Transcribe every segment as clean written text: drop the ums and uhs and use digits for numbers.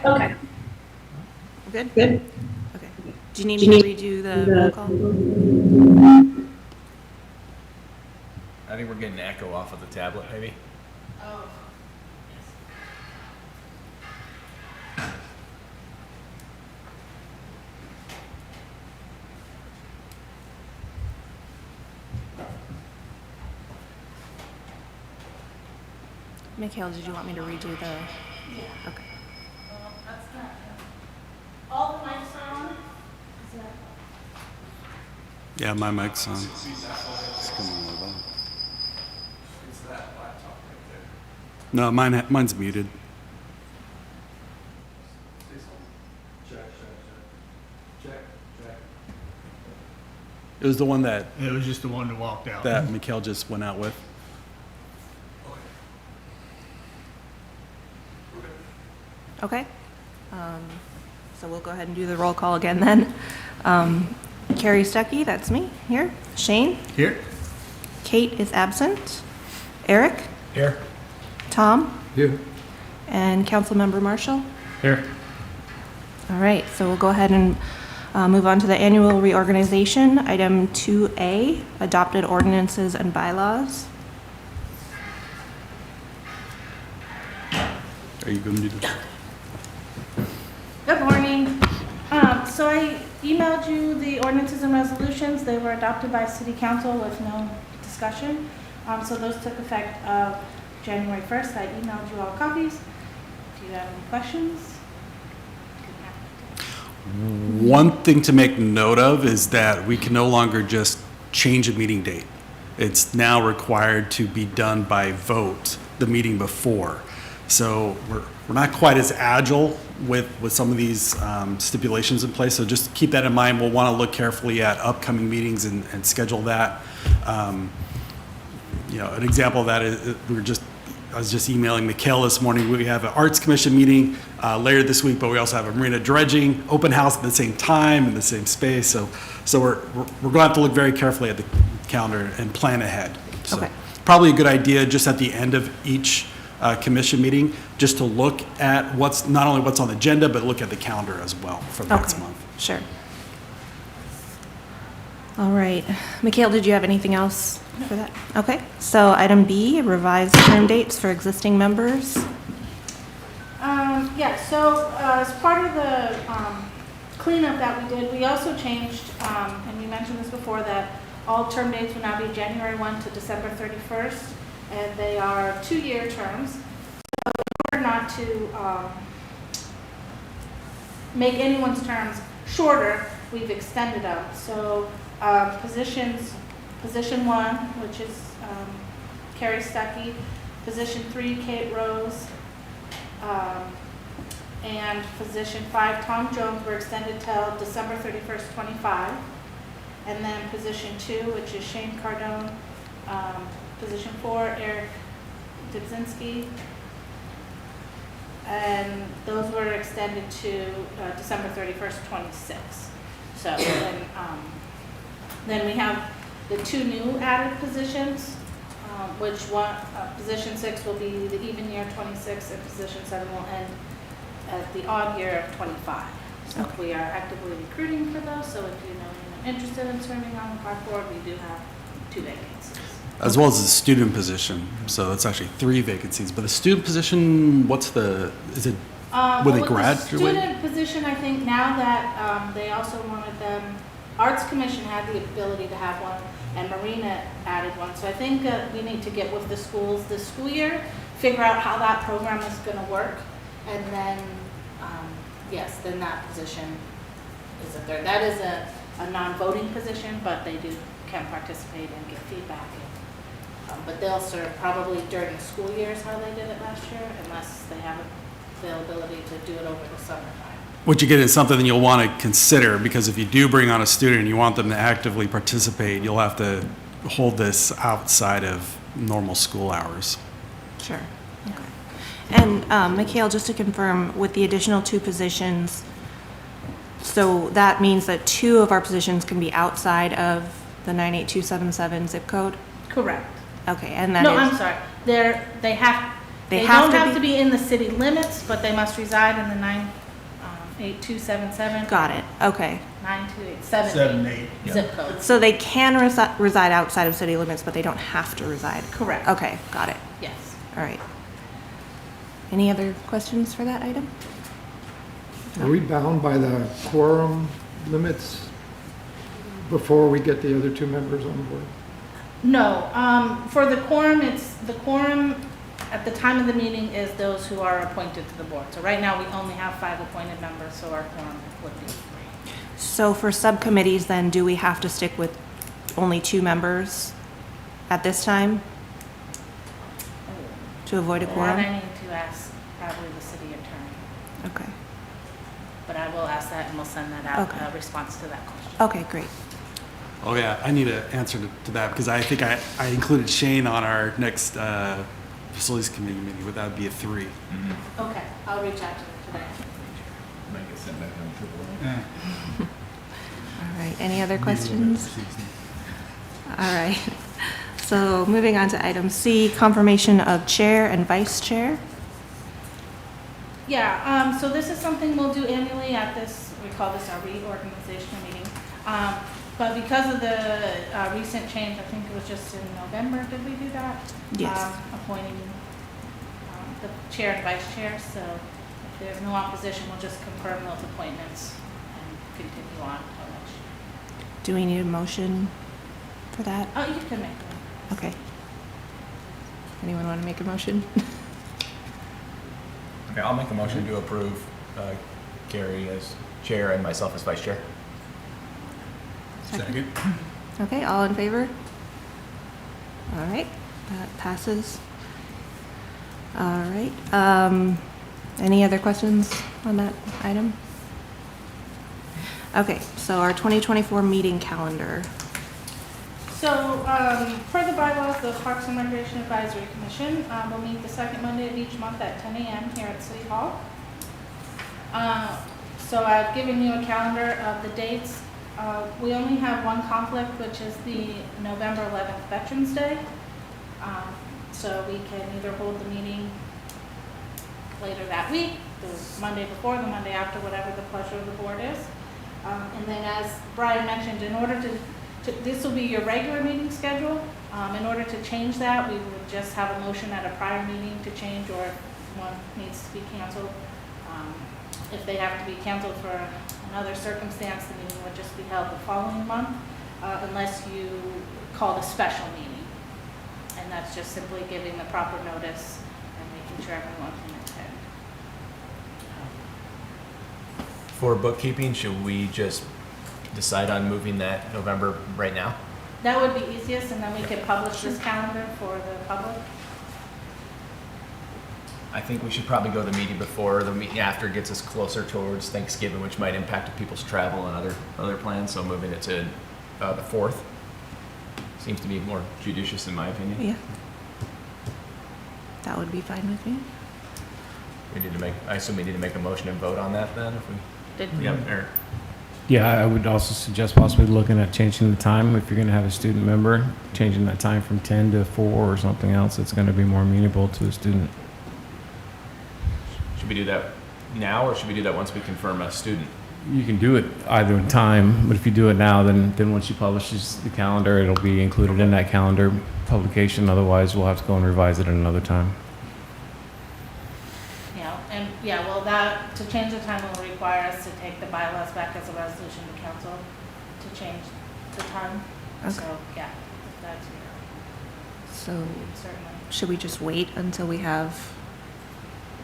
Okay, We're good? good. Okay. Do you need me to redo the roll call? I think we're getting an echo off of the tablet, maybe. Mikhail, did you want me to redo the? Okay. All the mics are on? Yeah, my mic's on. It's coming a little low. No, mine's muted. It was the one that It was just the one that walked out. Mikhail just went out with. Okay. So we'll go ahead and do the roll call again then. Carrie Stuckey, that's me, here. Shane? Here? Kate is absent. Eric? Here. Tom? Here. And Councilmember Marshall? Here. All right, so we'll go ahead and move on to the annual reorganization. Item 2A, adopted ordinances and bylaws. Are you going to do this? Good morning. So I emailed you the ordinances and resolutions. They were adopted by City Council with no discussion. So those took effect of January 1st. I emailed you all copies. Do you have any questions? One thing to make note of is that we can no longer just change a meeting date. It's now required to be done by vote the meeting before. So we're not quite as agile with some of these stipulations in place. So just keep that in mind. We'll want to look carefully at upcoming meetings and schedule that. An example of that is I was just emailing Mikhail this morning. We have an Arts Commission meeting later this week, but we also have a marina dredging open house at the same time in the same space. So we're going to have to look very carefully at the calendar and plan ahead. So Okay. Probably a good idea just at the end of each commission meeting, just to look at not only what's on the agenda, but look at the calendar as well for next Okay, month. sure. All right. Mikhail, did you have anything else for that? Okay, so item B, revised term dates for existing members. So as part of the cleanup that we did, we also changed, and we mentioned this before, that all term dates will now be January 1 to December 31st, and they are 2-year terms. So in order not to make anyone's terms shorter, we've extended them. So position 1, which is Carrie Stuckey, position 3, Kate Rose, and position 5, Tom Jones, were extended till December 31st, 25. And then position 2, which is Shane Cardone, position 4, Eric Dubzinski, and those were extended to December 31st, 26. So then we have the 2 new added positions, which one, position 6 will be the even year 26, and position 7 will end at the odd year of 25. So Okay. we are actively recruiting for those, so if you know anyone interested in serving on the park board, we do have 2 vacancies. As well as the student position. So it's actually 3 vacancies. But the student position, is it when they With the graduate? student position, I think now that they also wanted them, Arts Commission had the ability to have one, and Marina added one. So I think we need to get with the schools this school year, figure out how that program is going to work, and then, yes, then that position is a third. That is a non-voting position, but they can participate and get feedback. But they'll serve probably during the school years how they did it last year, unless they have availability to do it over the summertime. What you get is something that you'll want to consider, because if you do bring on a student and you want them to actively participate, you'll have to hold this outside of normal school hours. Sure. Okay. And Mikhail, just to confirm, with the additional 2 positions, so that means that 2 of our positions can be outside of the 98277 zip code? Correct. Okay, and that No, is... I'm sorry. They have, They don't have to be in the city limits, but they must reside in the 98277. Got it, okay. 92878 Yeah. zip code. So they can reside outside of city limits, but they don't have to reside? Correct. Okay, got it. Yes. All right. Any other questions for that item? Are we bound by the quorum limits before we get the other two members on board? No, for the quorum, the quorum at the time of the meeting is those who are appointed to the board. So right now, we only have 5 appointed members, so our quorum would be 3. So for subcommittees, then, do we have to stick with only 2 members at this time to avoid a That I quorum? need to ask probably the city attorney, Okay, but I will ask that and we'll send that out, Okay. a response to that question. okay, great. Oh, yeah, I need an answer to that, because I think I included Shane on our next facilities committee meeting. Would that be a 3? Okay, I'll reach out to them today. Might get sent back on triple All right, any other questions? All right, so moving on to item C, confirmation of chair and vice chair. Yeah, so this is something we'll do annually at this, we call this our reorganizational meeting. But because of the recent change, I think it was just in November, did we do that? Yes. Appointing the chair and vice chair, so if there's no opposition, we'll just confirm those appointments and continue on till next year. Do we need a motion for that? Oh, you can make one. Okay. Anyone want to make a motion? Okay, I'll make a motion to approve Gary as chair and myself as vice chair. Second. Okay, all in favor? All right, that passes. All right, any other questions on that item? Okay, so our 2024 meeting calendar. So, per the bylaws, the Parks and Recreation Advisory Commission will meet the second Monday of each month at 10 a.m. here at City Hall. So I've given you a calendar of the dates. We only have one conflict, which is the November 11th Veterans Day. So we can either hold the meeting later that week, the Monday before, the Monday after, whatever the pleasure of the board is. And then as Brian mentioned, in order to this will be your regular meeting schedule. In order to change that, we would just have a motion at a prior meeting to change, or if one needs to be canceled. If they have to be canceled for another circumstance, the meeting would just be held the following month, unless you called a special meeting. And that's just simply giving the proper notice and making sure everyone can attend. For bookkeeping, should we just decide on moving that November right now? That would be easiest, and then we could publish this calendar for the public. I think we should probably go the meeting before. The meeting after gets us closer towards Thanksgiving, which might impact people's travel and other plans. So moving it to the 4th seems to be more judicious, in my opinion. Yeah. That would be fine with me. I assume we need to make a motion and vote on that then, if we. Did Yeah. Or, Yeah, I would also suggest possibly looking at changing the time. If you're going to have a student member, changing that time from 10 to 4 or something else that's going to be more amenable to a student. should we do that now, or should we do that once we confirm a student? You can do it either in time, but if you do it now, then once you publish the calendar, it'll be included in that calendar publication. Otherwise, we'll have to go and revise it at another time. well, that, to change the time will require us to take the bylaws back as a resolution to council to change the time. Okay. So, yeah, if that's your, So certainly. should we just wait until we have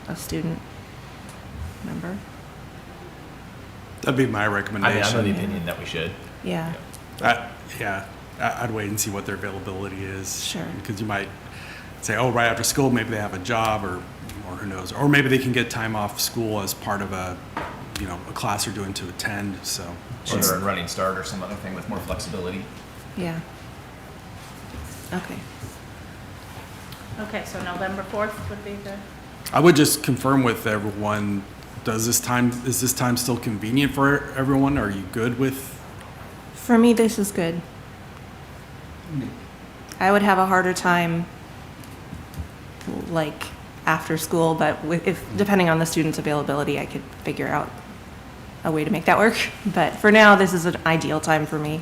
a student member? That'd be my I'm of the recommendation. opinion that we should. Yeah, Yeah, I'd wait and see what their availability is. Sure. Because you might say, oh, right after school, maybe they have a job, or who knows. Or maybe they can get time off school as part of a class they're doing to attend, so. Or they're in running start or some other thing with more flexibility. yeah. Okay. Okay, so November 4th would be the, I would just confirm with everyone, is this time still convenient for everyone? Are you good with? For me, this is good. I would have a harder time, like, after school, but depending on the student's availability, I could figure out a way to make that work. But for now, this is an ideal time for me.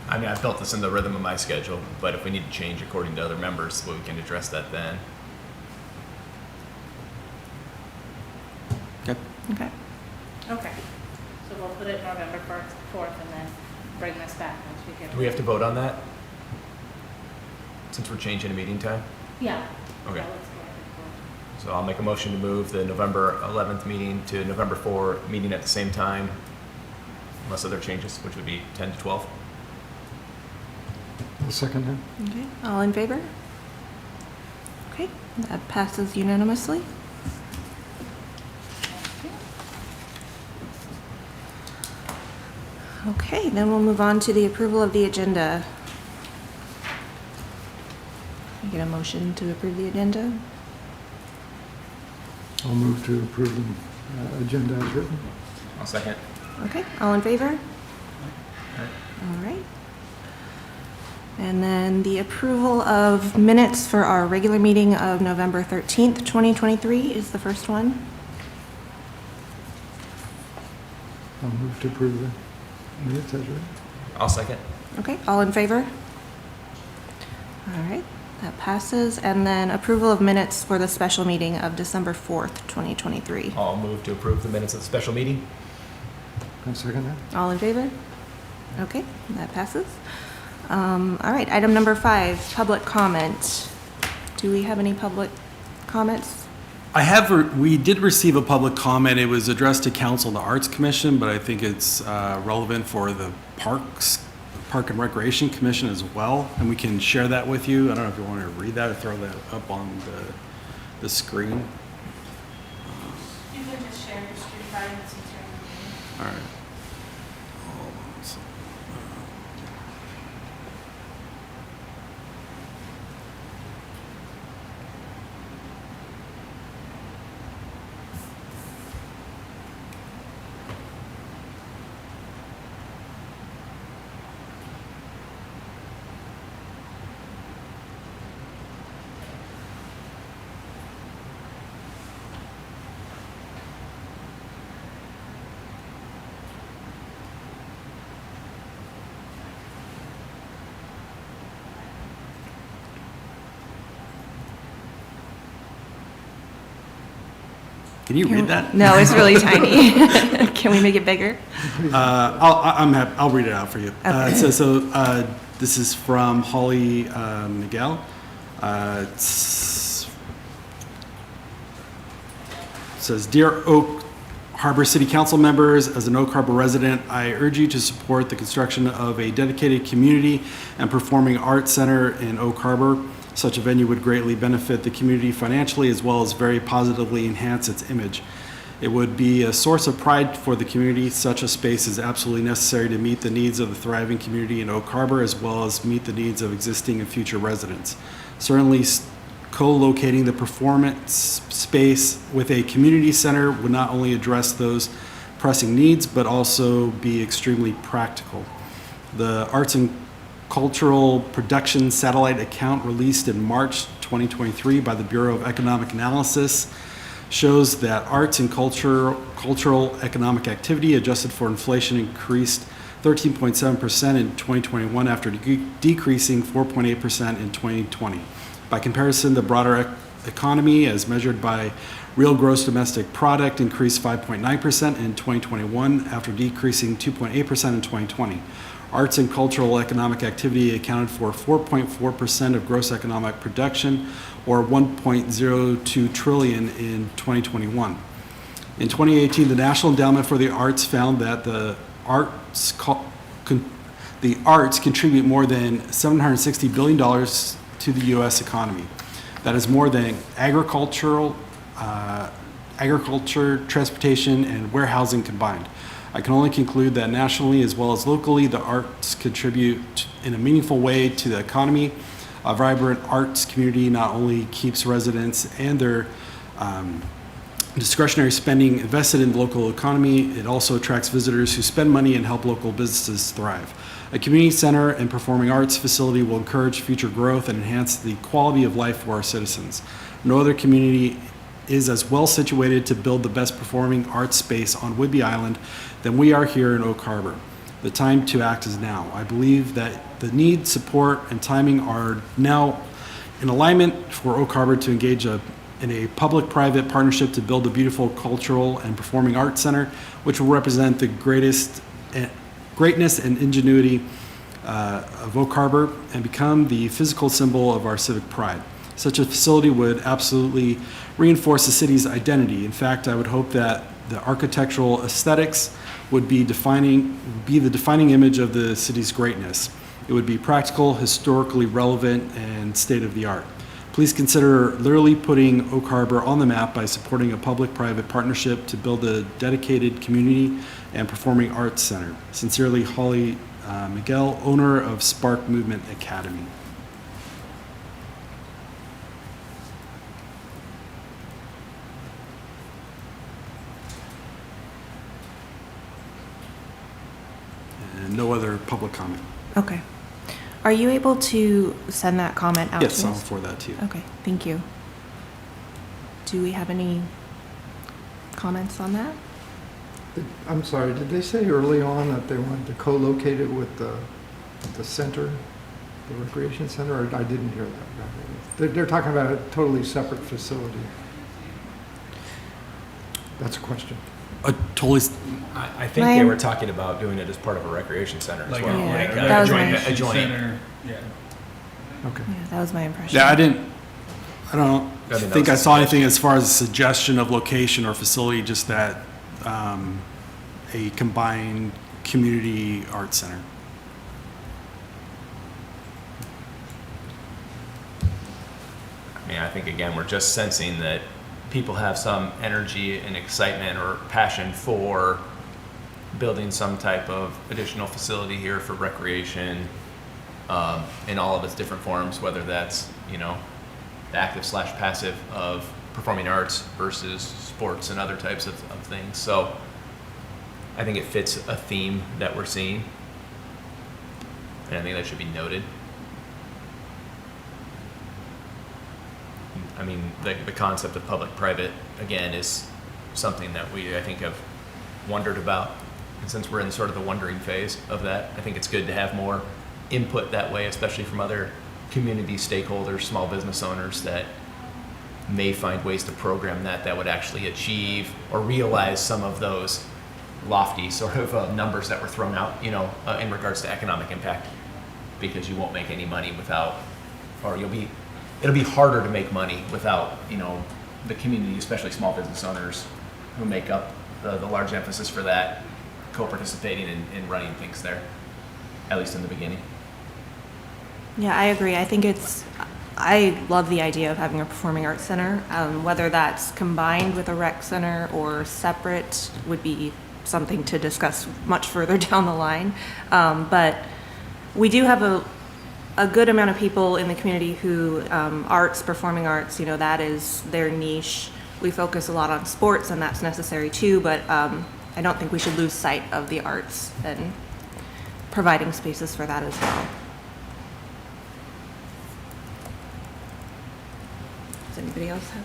I mean, I've built this in the rhythm of my schedule, but if we need to change according to other members, we can address that then. Okay. Okay. Okay. So we'll put it November 4th and then bring this back once we get. Do we have to vote on that? Since we're changing a meeting time? Yeah. Okay. Yeah, let's go ahead and vote. So I'll make a motion to move the November 11th meeting to November 4 meeting at the same time, unless other changes, which would be 10 to 12. I'll second that. Okay, all in favor? Okay, that passes unanimously. Okay, then we'll move on to the approval of the agenda. Can I get a motion to approve the agenda? I'll move to approve the agenda as written. I'll second. Okay, all in favor? All right. And then the approval of minutes for our regular meeting of November 13th, 2023 is the first one. I'll move to approve the minutes as written. I'll second. Okay, all in favor? All right, that passes. And then approval of minutes for the special meeting of December 4th, 2023. I'll move to approve the minutes of the special meeting. I'll second that. All in favor? Okay, that passes. All right, item number 5, public comment. Do we have any public comments? We did receive a public comment. It was addressed to Council and the Arts Commission, but I think it's relevant for the Park and Recreation Commission as well, and we can share that with you. I don't know if you want to read that or throw that up on the screen. You can just share your screen by and see your. All right. Hold on a second. Can you read that? No, it's really tiny. Can we make it bigger? I'll read it out for you. Okay. It says, this is from Holly Miguel. It says, Dear Oak Harbor City Council members, as an Oak Harbor resident, I urge you to support the construction of a dedicated community and performing arts center in Oak Harbor. Such a venue would greatly benefit the community financially as well as very positively enhance its image. It would be a source of pride for the community. Such a space is absolutely necessary to meet the needs of the thriving community in Oak Harbor as well as meet the needs of existing and future residents. Certainly, co-locating the performance space with a community center would not only address those pressing needs but also be extremely practical. The Arts and Cultural Production Satellite account released in March 2023 by the Bureau of Economic Analysis shows that arts and cultural economic activity adjusted for inflation increased 13.7% in 2021 after decreasing 4.8% in 2020. By comparison, the broader economy, as measured by real gross domestic product, increased 5.9% in 2021 after decreasing 2.8% in 2020. Arts and cultural economic activity accounted for 4.4% of gross economic production, or $1.02 trillion in 2021. In 2018, the National Endowment for the Arts found that the arts contribute more than $760 billion to the U.S. economy. That is more than agriculture, transportation, and warehousing combined. I can only conclude that nationally as well as locally, the arts contribute in a meaningful way to the economy. A vibrant arts community not only keeps residents and their discretionary spending invested in the local economy, it also attracts visitors who spend money and help local businesses thrive. A community center and performing arts facility will encourage future growth and enhance the quality of life for our citizens. No other community is as well situated to build the best performing arts space on Whidbey Island than we are here in Oak Harbor. The time to act is now. I believe that the need, support, and timing are now in alignment for Oak Harbor to engage in a public-private partnership to build a beautiful cultural and performing arts center, which will represent the greatness and ingenuity of Oak Harbor and become the physical symbol of our civic pride. Such a facility would absolutely reinforce the city's identity. In fact, I would hope that the architectural aesthetics would be the defining image of the city's greatness. It would be practical, historically relevant, and state-of-the-art. Please consider literally putting Oak Harbor on the map by supporting a public-private partnership to build a dedicated community and performing arts center. Sincerely, Holly Miguel, owner of Spark Movement Academy. And no other public comment. Okay. Are you able to send that comment out to us? Yes, I'll forward that to you. Okay, thank you. Do we have any comments on that? I'm sorry, did they say early on that they wanted to co-locate it with the center, the recreation center, or I didn't hear that? They're talking about a totally separate facility. That's a question. Totally. I think they were talking about doing it as part of a recreation center as Like, well. Yeah, Like, that was my- adjoining. Center, yeah. Okay. Yeah, that was my impression. Yeah, I don't that think I was a saw anything as far as a suggestion of location or facility, just that a combined community arts center. I mean, I think again, we're just sensing that people have some energy and excitement or passion for building some type of additional facility here for recreation in all of its different forms, whether that's, the active/passive of performing arts versus sports and other types of things. So I think it fits a theme that we're seeing, and I think that should be noted. I mean, the concept of public-private, again, is something that we, I think, have wondered about. And since we're in sort of the wondering phase of that, I think it's good to have more input that way, especially from other community stakeholders, small business owners that may find ways to program that would actually achieve or realize some of those lofty sort of numbers that were thrown out, in regards to economic impact, because you won't make any money without, or it'll be harder to make money without, the community, especially small business owners who make up the large emphasis for that, co-participating in running things there, at least in the beginning. Yeah, I agree. I love the idea of having a performing arts center. Whether that's combined with a rec center or separate would be something to discuss much further down the line. But we do have a good amount of people in the community who performing arts, that is their niche. We focus a lot on sports, and that's necessary too, but I don't think we should lose sight of the arts and providing spaces for that as well. Does anybody else have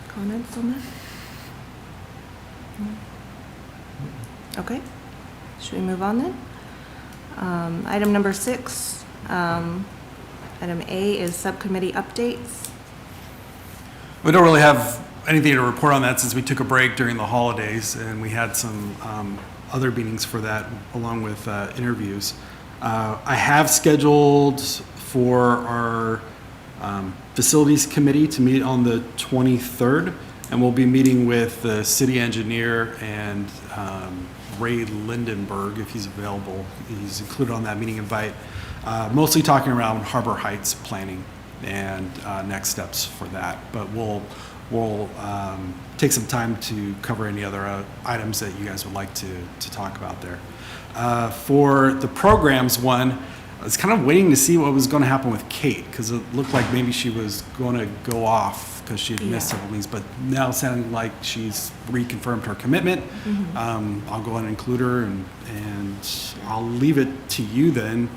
comments on that? No? Okay, should we move on then? Item number 6. Item A is subcommittee updates. We don't really have anything to report on that since we took a break during the holidays, and we had some other meetings for that along with interviews. I have scheduled for our facilities committee to meet on the 23rd, and we'll be meeting with the city engineer and Ray Lindenberg, if he's available. He's included on that meeting invite. Mostly talking around Harbor Heights planning and next steps for that. But we'll take some time to cover any other items that you guys would like to talk about there. For the programs one, I was kind of waiting to see what was going to happen with Kate, because it looked like maybe she was going to go off because she had missed several meetings, but now it's sounding like she's reconfirmed her commitment. I'll go ahead and include her, and I'll leave it to you then,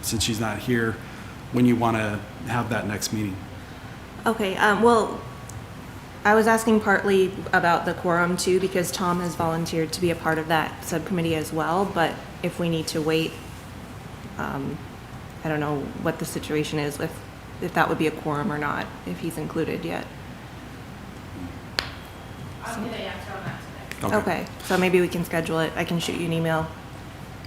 since she's not here, when you want to have that next meeting. Okay, well, I was asking partly about the quorum too, because Tom has volunteered to be a part of that subcommittee as well, but if we need to wait, I don't know what the situation is with, if that would be a quorum or not, if he's included yet. I'll get an answer on that today. Okay, so maybe we can schedule it. I can shoot you an email.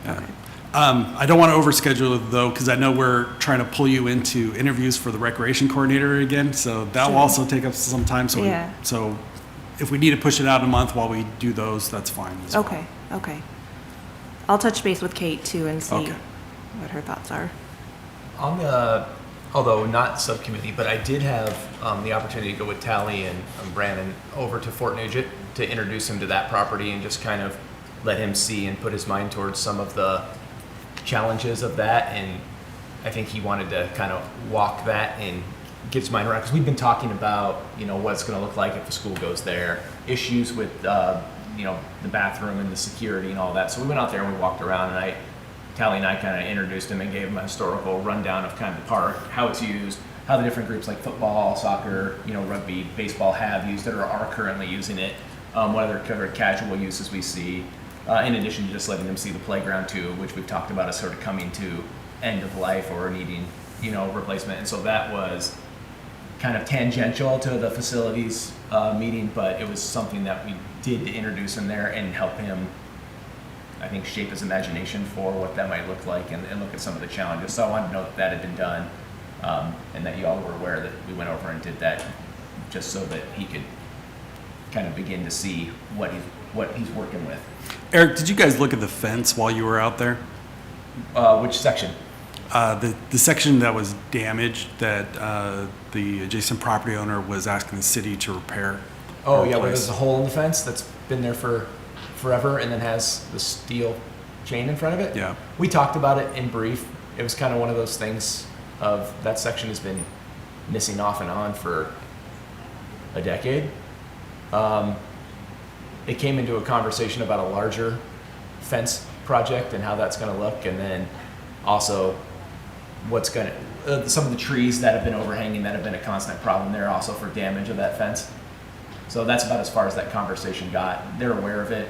Yeah. I don't want to overschedule it though, because I know we're trying to pull you into interviews for the recreation coordinator again, so that will Sure. also take up some time. So, Yeah. so if we need to push it out a month while we do those, that's fine as well. Okay, okay. I'll touch base with Kate too and see Okay. what her thoughts are. On the, although not subcommittee, but I did have the opportunity to go with Tally and Brandon over to Fort Nugent to introduce him to that property and just kind of let him see and put his mind towards some of the challenges of that. And I think he wanted to kind of walk that and get his mind around, because we've been talking about, you know, what it's going to look like if the school goes there, issues with, you know, the bathroom and the security and all that. So we went out there and we walked around, and Tally and I kind of introduced him and gave him a historical rundown of kind of the park, how it's used, how the different groups like football, soccer, you know, rugby, baseball have used it or are currently using it, what other kind of casual uses we see, in addition to just letting them see the playground too, which we've talked about as sort of coming to end of life or needing, you know, replacement. And so that was kind of tangential to the facilities meeting, but it was something that we did to introduce him there and help him, I think, shape his imagination for what that might look like and look at some of the challenges. So I wanted to know that that had been done, and that you all were aware that we went over and did that, just so that he could kind of begin to see what he's working with. Eric, did you guys look at the fence while you were out there? Which section? The section that was damaged that the adjacent property owner was asking the city to repair. Oh or yeah, where replace. there's a hole in the fence that's been there for forever and then has the steel chain in front of it. Yeah. We talked about it in brief. It was kind of one of those things of that section has been missing off and on for a decade. It came into a conversation about a larger fence project and how that's going to look, and then also what's going to some of the trees that have been overhanging that have been a constant problem there also for damage of that fence. So that's about as far as that conversation got. They're aware of it.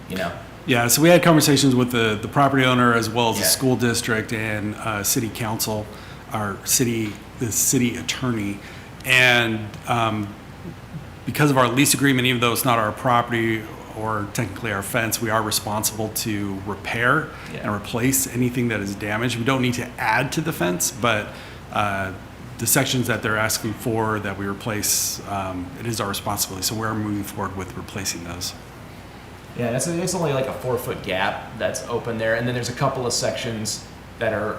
You know, Yeah, so we had conversations with the property owner as well as the Yeah. school district and city council, the city attorney. And because of our lease agreement, even though it's not our property or technically our fence, we are responsible to repair Yeah. and replace anything that is damaged. We don't need to add to the fence, but the sections that they're asking for that we replace, it is our responsibility. So we're moving forward with replacing those. yeah, it's only like a 4-foot gap that's open there, and then there's a couple of sections that are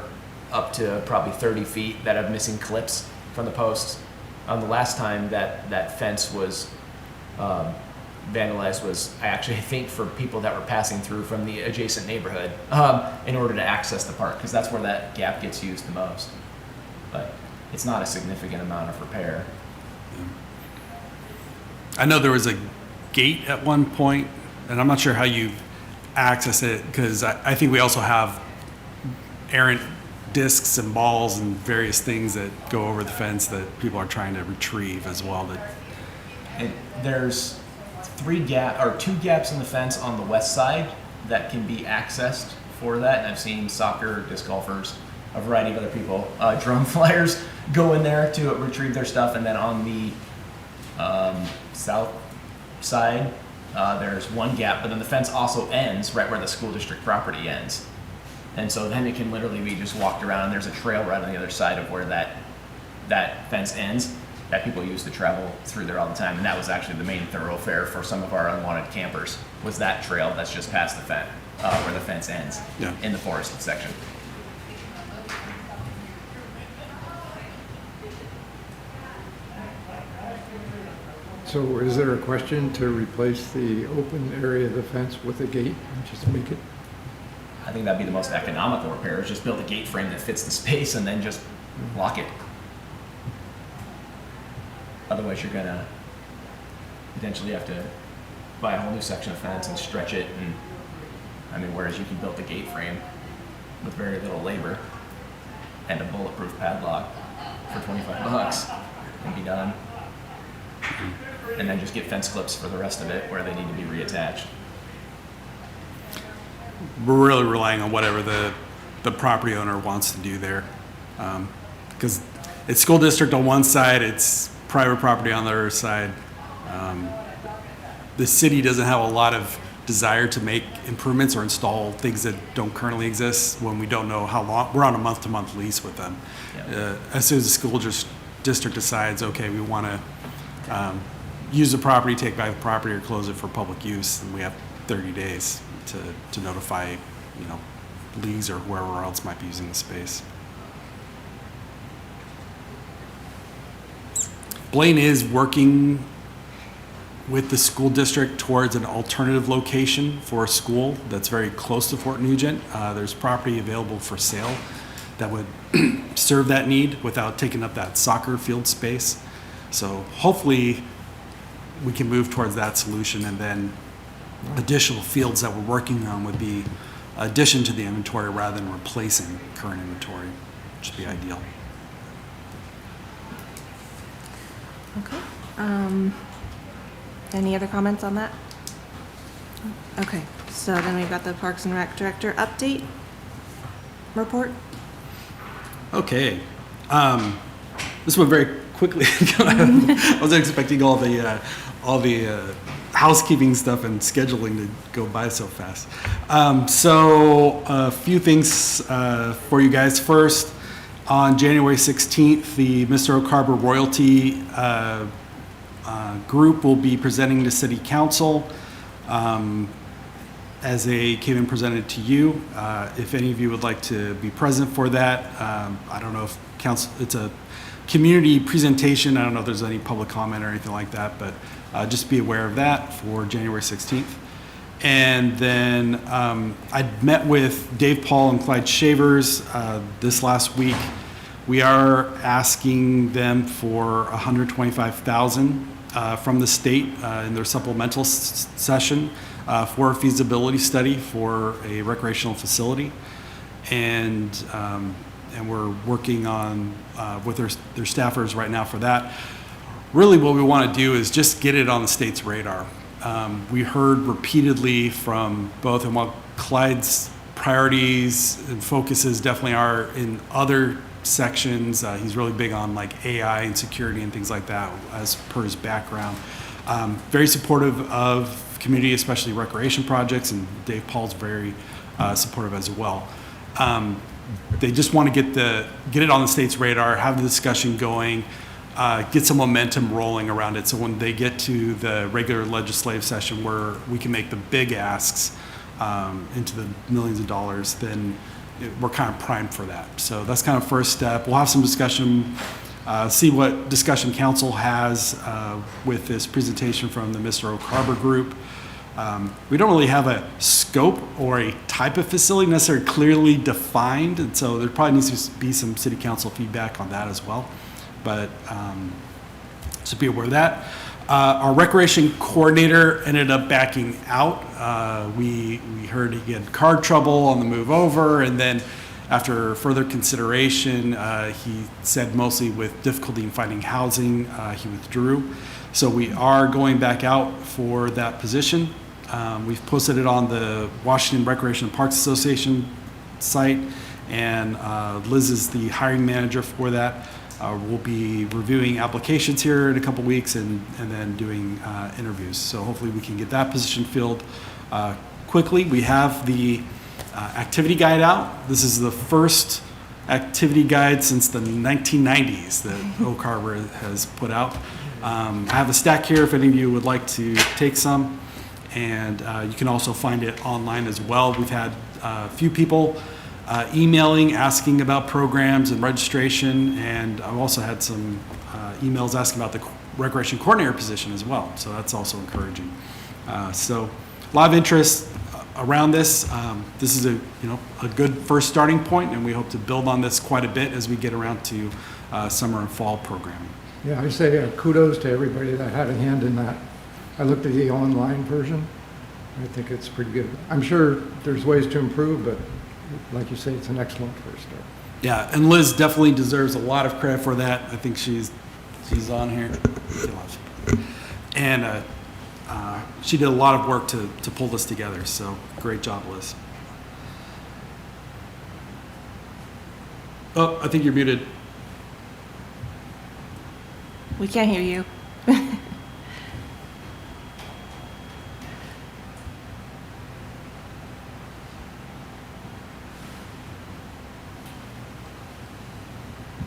up to probably 30 feet that have missing clips from the posts. The last time that fence was vandalized was, I think, for people that were passing through from the adjacent neighborhood in order to access the park, because that's where that gap gets used the most. But it's not a significant amount of repair. I know there was a gate at one point, and I'm not sure how you access it, because I think we also have errant discs and balls and various things that go over the fence that people are trying to retrieve as well. There's 2 gaps in the fence on the west side that can be accessed for that. And I've seen soccer, disc golfers, a variety of other people, drone flyers go in there to retrieve their stuff. And then on the south side, there's one gap, but then the fence also ends right where the school district property ends. And so then it can literally be just walked around, and there's a trail right on the other side of where that fence ends that people use to travel through there all the time. And that was actually the main thoroughfare for some of our unwanted campers, was that trail that's just past the fence, where the fence ends Yeah. in the forested section. So is there a question to replace the open area of the fence with a gate and just make it? I think that'd be the most economical repair, is just build a gate frame that fits the space and then just lock it. Otherwise, you're gonna potentially have to buy a whole new section of fence and stretch it, and whereas you can build a gate frame with very little labor and a bulletproof padlock for $25 and be done. And then just get fence clips for the rest of it where they need to be reattached. We're really relying on whatever the property owner wants to do there. Because it's school district on one side, it's private property on the other side. The city doesn't have a lot of desire to make improvements or install things that don't currently exist when we don't know how long. We're on a month-to-month lease with them. Yeah. As soon as the school district decides, okay, we want to use the property, take back the property, or close it for public use, and we have 30 days to notify, leagues or whoever else might be using the space. Blaine is working with the school district towards an alternative location for a school that's very close to Fort Nugent. There's property available for sale that would serve that need without taking up that soccer field space. So hopefully we can move towards that solution, and then additional fields that we're working on would be addition to the inventory rather than replacing current inventory, which would be ideal. Okay. Any other comments on that? Okay, so then we've got the Parks and Rec Director update report. Okay. This went very quickly. I wasn't expecting all the housekeeping stuff and scheduling to go by so fast. So a few things for you guys. First, on January 16th, the Mr. Oak Harbor Royalty group will be presenting to City Council as they came and presented to you. If any of you would like to be present for that, I don't know if council, it's a community presentation. I don't know if there's any public comment or anything like that, but just be aware of that for January 16th. And then I met with Dave Paul and Clyde Shavers this last week. We are asking them for $125,000 from the state in their supplemental session for a feasibility study for a recreational facility, and we're working on with their staffers right now for that. Really, what we want to do is just get it on the state's radar. We heard repeatedly from both, and while Clyde's priorities and focuses definitely are in other sections, he's really big on like AI and security and things like that as per his background. Very supportive of community, especially recreation projects, and Dave Paul's very supportive as well. They just want to get it on the state's radar, have the discussion going, get some momentum rolling around it, so when they get to the regular legislative session where we can make the big asks into the millions of dollars, then we're kind of primed for that. So that's kind of first step. We'll have some discussion, see what discussion council has with this presentation from the Mr. Oak Harbor group. We don't really have a scope or a type of facility necessarily clearly defined, and so there probably needs to be some city council feedback on that as well. But so be aware of that. Our recreation coordinator ended up backing out. We heard he had car trouble on the move over, and then after further consideration, he said mostly with difficulty in finding housing, he withdrew. So we are going back out for that position. We've posted it on the Washington Recreation and Parks Association site, and Liz is the hiring manager for that. We'll be reviewing applications here in a couple weeks and then doing interviews. So hopefully we can get that position filled quickly. We have the activity guide out. This is the first activity guide since the 1990s that Oak Harbor has put out. I have a stack here if any of you would like to take some, and you can also find it online as well. We've had a few people emailing, asking about programs and registration, and I've also had some emails asking about the recreation coordinator position as well, so that's also encouraging. So a lot of interest around this. This is a good first starting point, and we hope to build on this quite a bit as we get around to summer and fall programming. Yeah, I say kudos to everybody that had a hand in that. I looked at the online version. I think it's pretty good. I'm sure there's ways to improve, but like you say, it's an excellent first start. Yeah, and Liz definitely deserves a lot of credit for that. I think she's on here. And she did a lot of work to pull this together, so great job, Liz. Oh, I think you're muted. We can't hear you.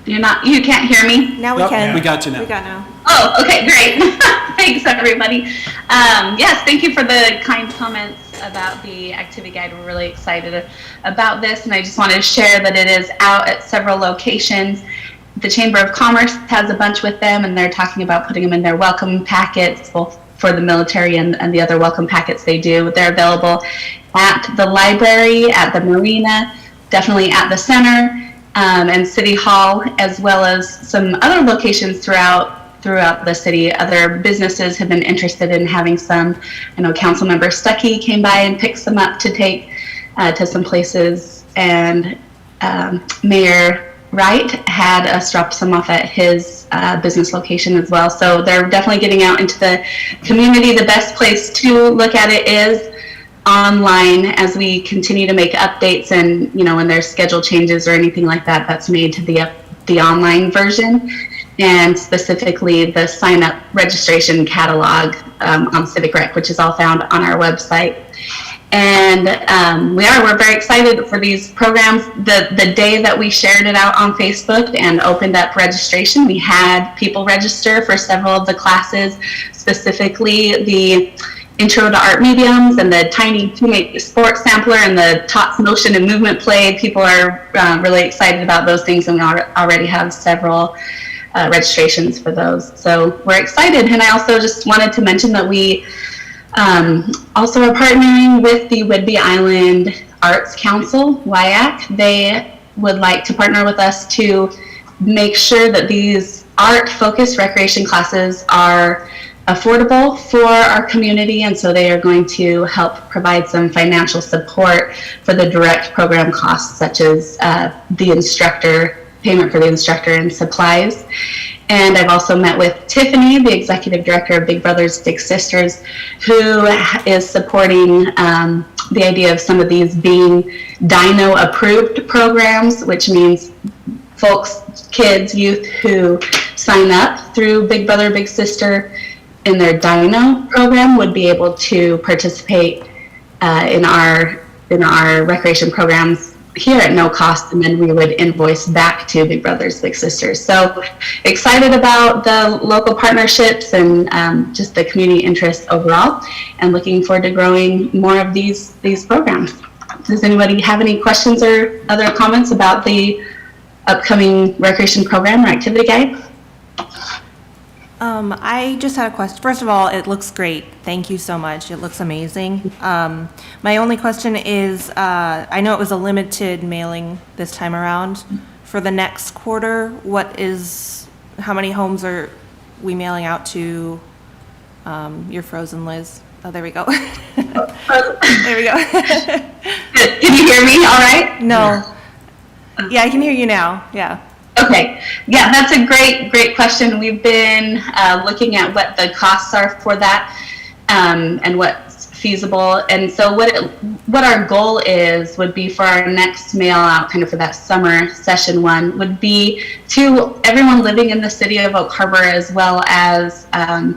You can't hear me? Now we Yep, can. we got you now. We got now. Oh, okay, great. Thanks, everybody. Yes, thank you for the kind comments about the activity guide. We're really excited about this, and I just wanted to share that it is out at several locations. The Chamber of Commerce has a bunch with them, and they're talking about putting them in their welcome packets, both for the military and the other welcome packets they do. They're available at the library, at the marina, definitely at the center, and City Hall, as well as some other locations throughout the city. Other businesses have been interested in having some. I know Councilmember Stuckey came by and picked some up to take to some places, and Mayor Wright had us drop some off at his business location as well. So they're definitely getting out into the community. The best place to look at it is online. As we continue to make updates, and when there's schedule changes or anything like that, that's made to the online version, and specifically the sign up registration catalog on Civic Rec, which is all found on our website. And we're very excited for these programs. The day that we shared it out on Facebook and opened up registration, we had people register for several of the classes, specifically the Intro to Art Mediums and the Tiny 2-Make Sports Sampler and the Tots Motion and Movement Play. People are really excited about those things, and we already have several registrations for those. So we're excited. And I also just wanted to mention that we also are partnering with the Whidbey Island Arts Council, WIAC. They would like to partner with us to make sure that these art-focused recreation classes are affordable for our community, and so they are going to help provide some financial support for the direct program costs, such as payment for the instructor and supplies. And I've also met with Tiffany, the executive director of Big Brothers Big Sisters, who is supporting the idea of some of these being Dino approved programs, which means kids, youth who sign up through Big Brother Big Sister in their Dino program would be able to participate in our recreation programs here at no cost, and then we would invoice back to Big Brothers Big Sisters. So excited about the local partnerships and just the community interest overall, and looking forward to growing more of these programs. Does anybody have any questions or other comments about the upcoming recreation program or activity guide? I just had a question. First of all, it looks great. Thank you so much. It looks amazing. My only question is, I know it was a limited mailing this time around. For the next quarter, how many homes are we mailing out to? You're frozen, Liz. Oh, there we go. There we go. Can you hear me all right? No. Yeah, I can hear you now. Yeah. Okay, yeah, that's a great question. We've been looking at what the costs are for that and what's feasible. And so what our goal would be for our next mail out, kind of for that summer session one, would be to everyone living in the city of Oak Harbor, as well as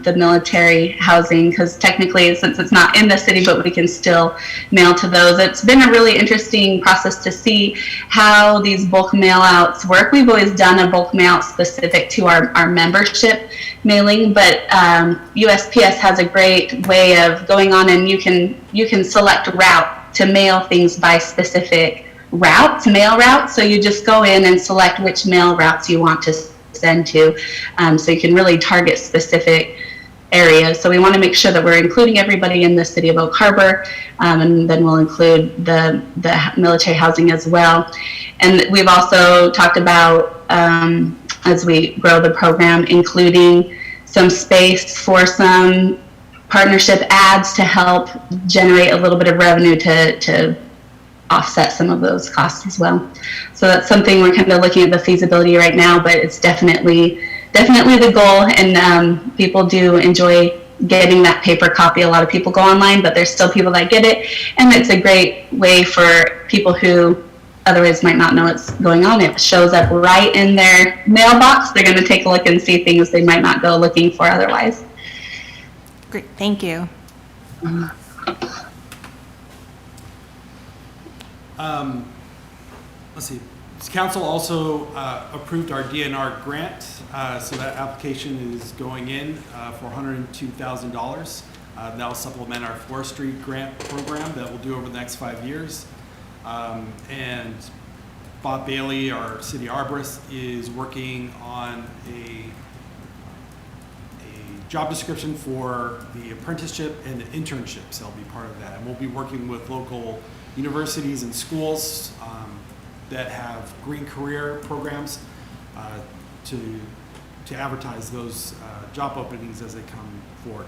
the military housing, because technically, since it's not in the city, but we can still mail to those. It's been a really interesting process to see how these bulk mail outs work. We've always done a bulk mail out specific to our membership mailing, but USPS has a great way of going on, and you can select route to mail things by specific mail routes. So you just go in and select which mail routes you want to send to, so you can really target specific areas. So we want to make sure that we're including everybody in the city of Oak Harbor, and then we'll include the military housing as well. And we've also talked about, as we grow the program, including some space for some partnership ads to help generate a little bit of revenue to offset some of those costs as well. So that's something we're kind of looking at the feasibility right now, but it's definitely the goal, and people do enjoy getting that paper copy. A lot of people go online, but there's still people that get it. And it's a great way for people who otherwise might not know what's going on. It shows up right in their mailbox. They're going to take a look and see things they might not go looking for otherwise. Great, thank you. Let's see. Council also approved our DNR grant, so that application is going in for $102,000. That will supplement our forestry grant program that we'll do over the next 5 years. And Bob Bailey, our city arborist, is working on a job description for the apprenticeship and the internships. They'll be part of that. And we'll be working with local universities and schools that have green career programs to advertise those job openings as they come forward.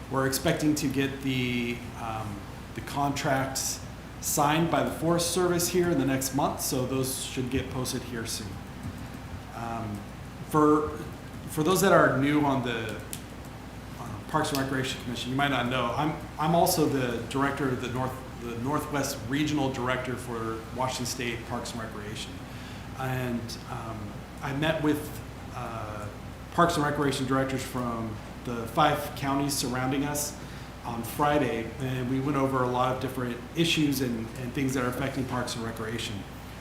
We're expecting to get the contracts signed by the Forest Service here in the next month, so those should get posted here soon. For those that are new on the Parks and Recreation Commission, you might not know, I'm also the director of the Northwest Regional Director for Washington State Parks and Recreation. And I met with Parks and Recreation directors from the 5 counties surrounding us on Friday, and we went over a lot of different issues and things that are affecting Parks and Recreation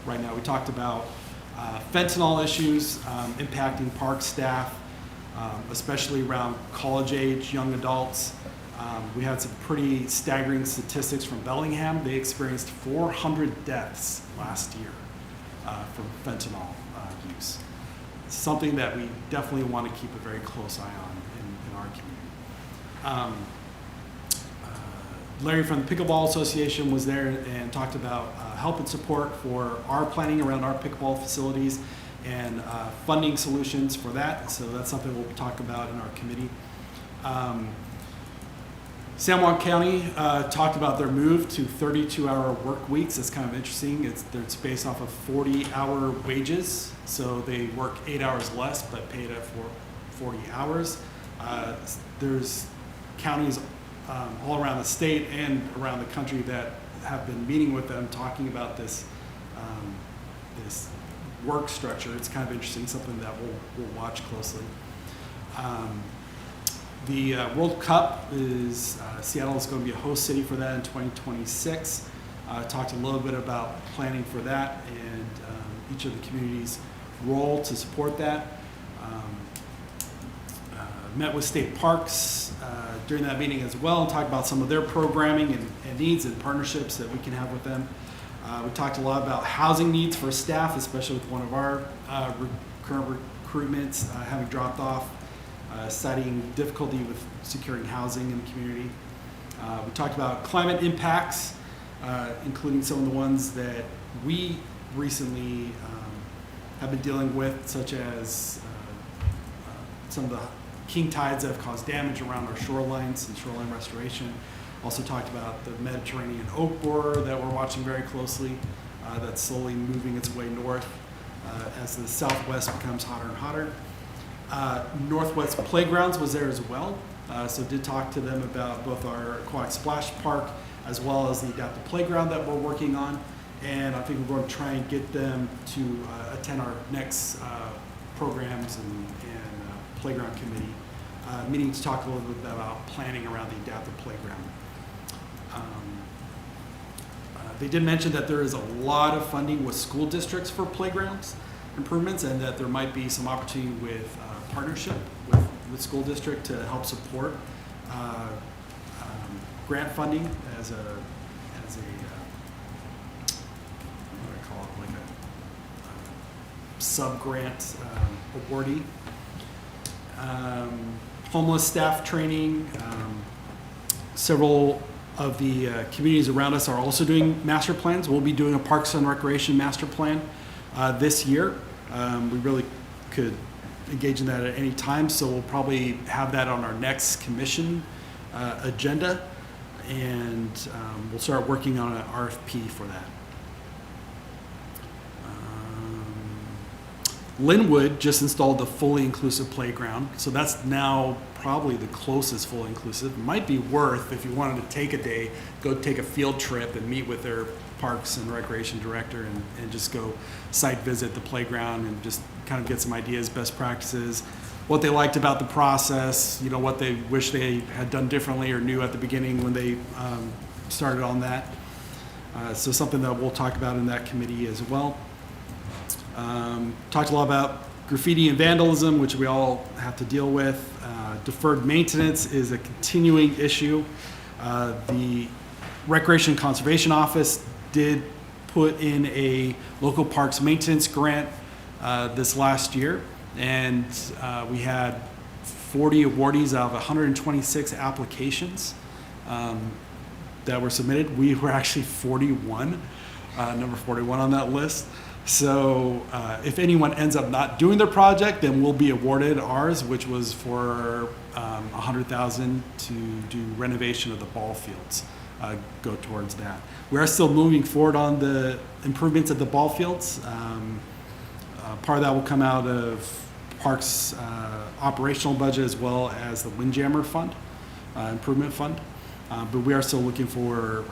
right now. We talked about fentanyl issues impacting park staff, especially around college-age young adults. We had some pretty staggering statistics from Bellingham. They experienced 400 deaths last year from fentanyl use. Something that we definitely want to keep a very close eye on in our community. Larry from the Pickleball Association was there and talked about help and support for our planning around our pickleball facilities and funding solutions for that. So that's something we'll talk about in our committee. San Juan County talked about their move to 32-hour work weeks. That's kind of interesting. It's based off of 40-hour wages. So they work 8 hours less, but paid at 40 hours. There's counties all around the state and around the country that have been meeting with them, talking about this this work structure. It's kind of interesting, something that we'll watch closely. The World Cup is, Seattle is going to be a host city for that in 2026. Talked a little bit about planning for that and each of the communities' role to support that. Met with state parks during that meeting as well and talked about some of their programming and needs and partnerships that we can have with them. We talked a lot about housing needs for staff, especially with one of our current recruitments having dropped off, citing difficulty with securing housing in the community. We talked about climate impacts, including some of the ones that we recently have been dealing with, such as some of the king tides that have caused damage around our shorelines and shoreline restoration. Also talked about the Mediterranean oak borer that we're watching very closely, that's slowly moving its way north as the southwest becomes hotter and hotter. Northwest Playgrounds was there as well, so did talk to them about both our aquatic splash park as well as the adaptive playground that we're working on, and I think we're going to try and get them to attend our next programs and playground committee meeting to talk a little bit about planning around the adaptive playground. They did mention that there is a lot of funding with school districts for playgrounds improvements and that there might be some opportunity with partnership with school district to help support grant funding as a what do I call it, like a sub-grant awardee. Homeless staff training. Several of the communities around us are also doing master plans. We'll be doing a Parks and Recreation master plan this year. We really could engage in that at any time, so we'll probably have that on our next commission agenda, and we'll start working on an RFP for that. Linwood just installed the fully inclusive playground, so that's now probably the closest full inclusive. Might be worth, if you wanted to take a day, go take a field trip and meet with their Parks and Recreation Director and just go site visit the playground and just kind of get some ideas, best practices, what they liked about the process, you know, what they wish they had done differently or knew at the beginning when they started on that. So something that we'll talk about in that committee as well. Talked a lot about graffiti and vandalism, which we all have to deal with. Deferred maintenance is a continuing issue. The Recreation and Conservation Office did put in a local parks maintenance grant this last year, and we had 40 awardees out of 126 applications that were submitted. We were actually 41, number 41 on that list. So if anyone ends up not doing their project, then we'll be awarded ours, which was for $100,000 to do renovation of the ball fields. Go towards that. We are still moving forward on the improvements at the ball fields. Part of that will come out of Parks operational budget as well as the Windjammer Fund, improvement fund. But we are still looking for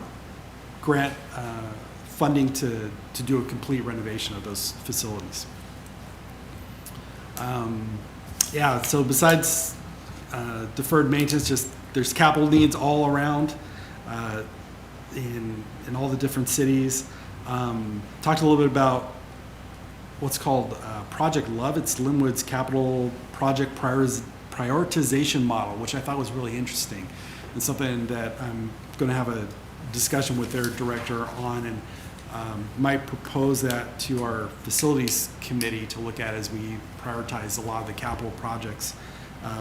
grant funding to do a complete renovation of those facilities. Yeah, so besides deferred maintenance, just there's capital needs all around in all the different cities. Talked a little bit about what's called Project Love. It's Linwood's capital project prioritization model, which I thought was really interesting, and something that I'm going to have a discussion with their director on, and might propose that to our facilities committee to look at as we prioritize a lot of the capital projects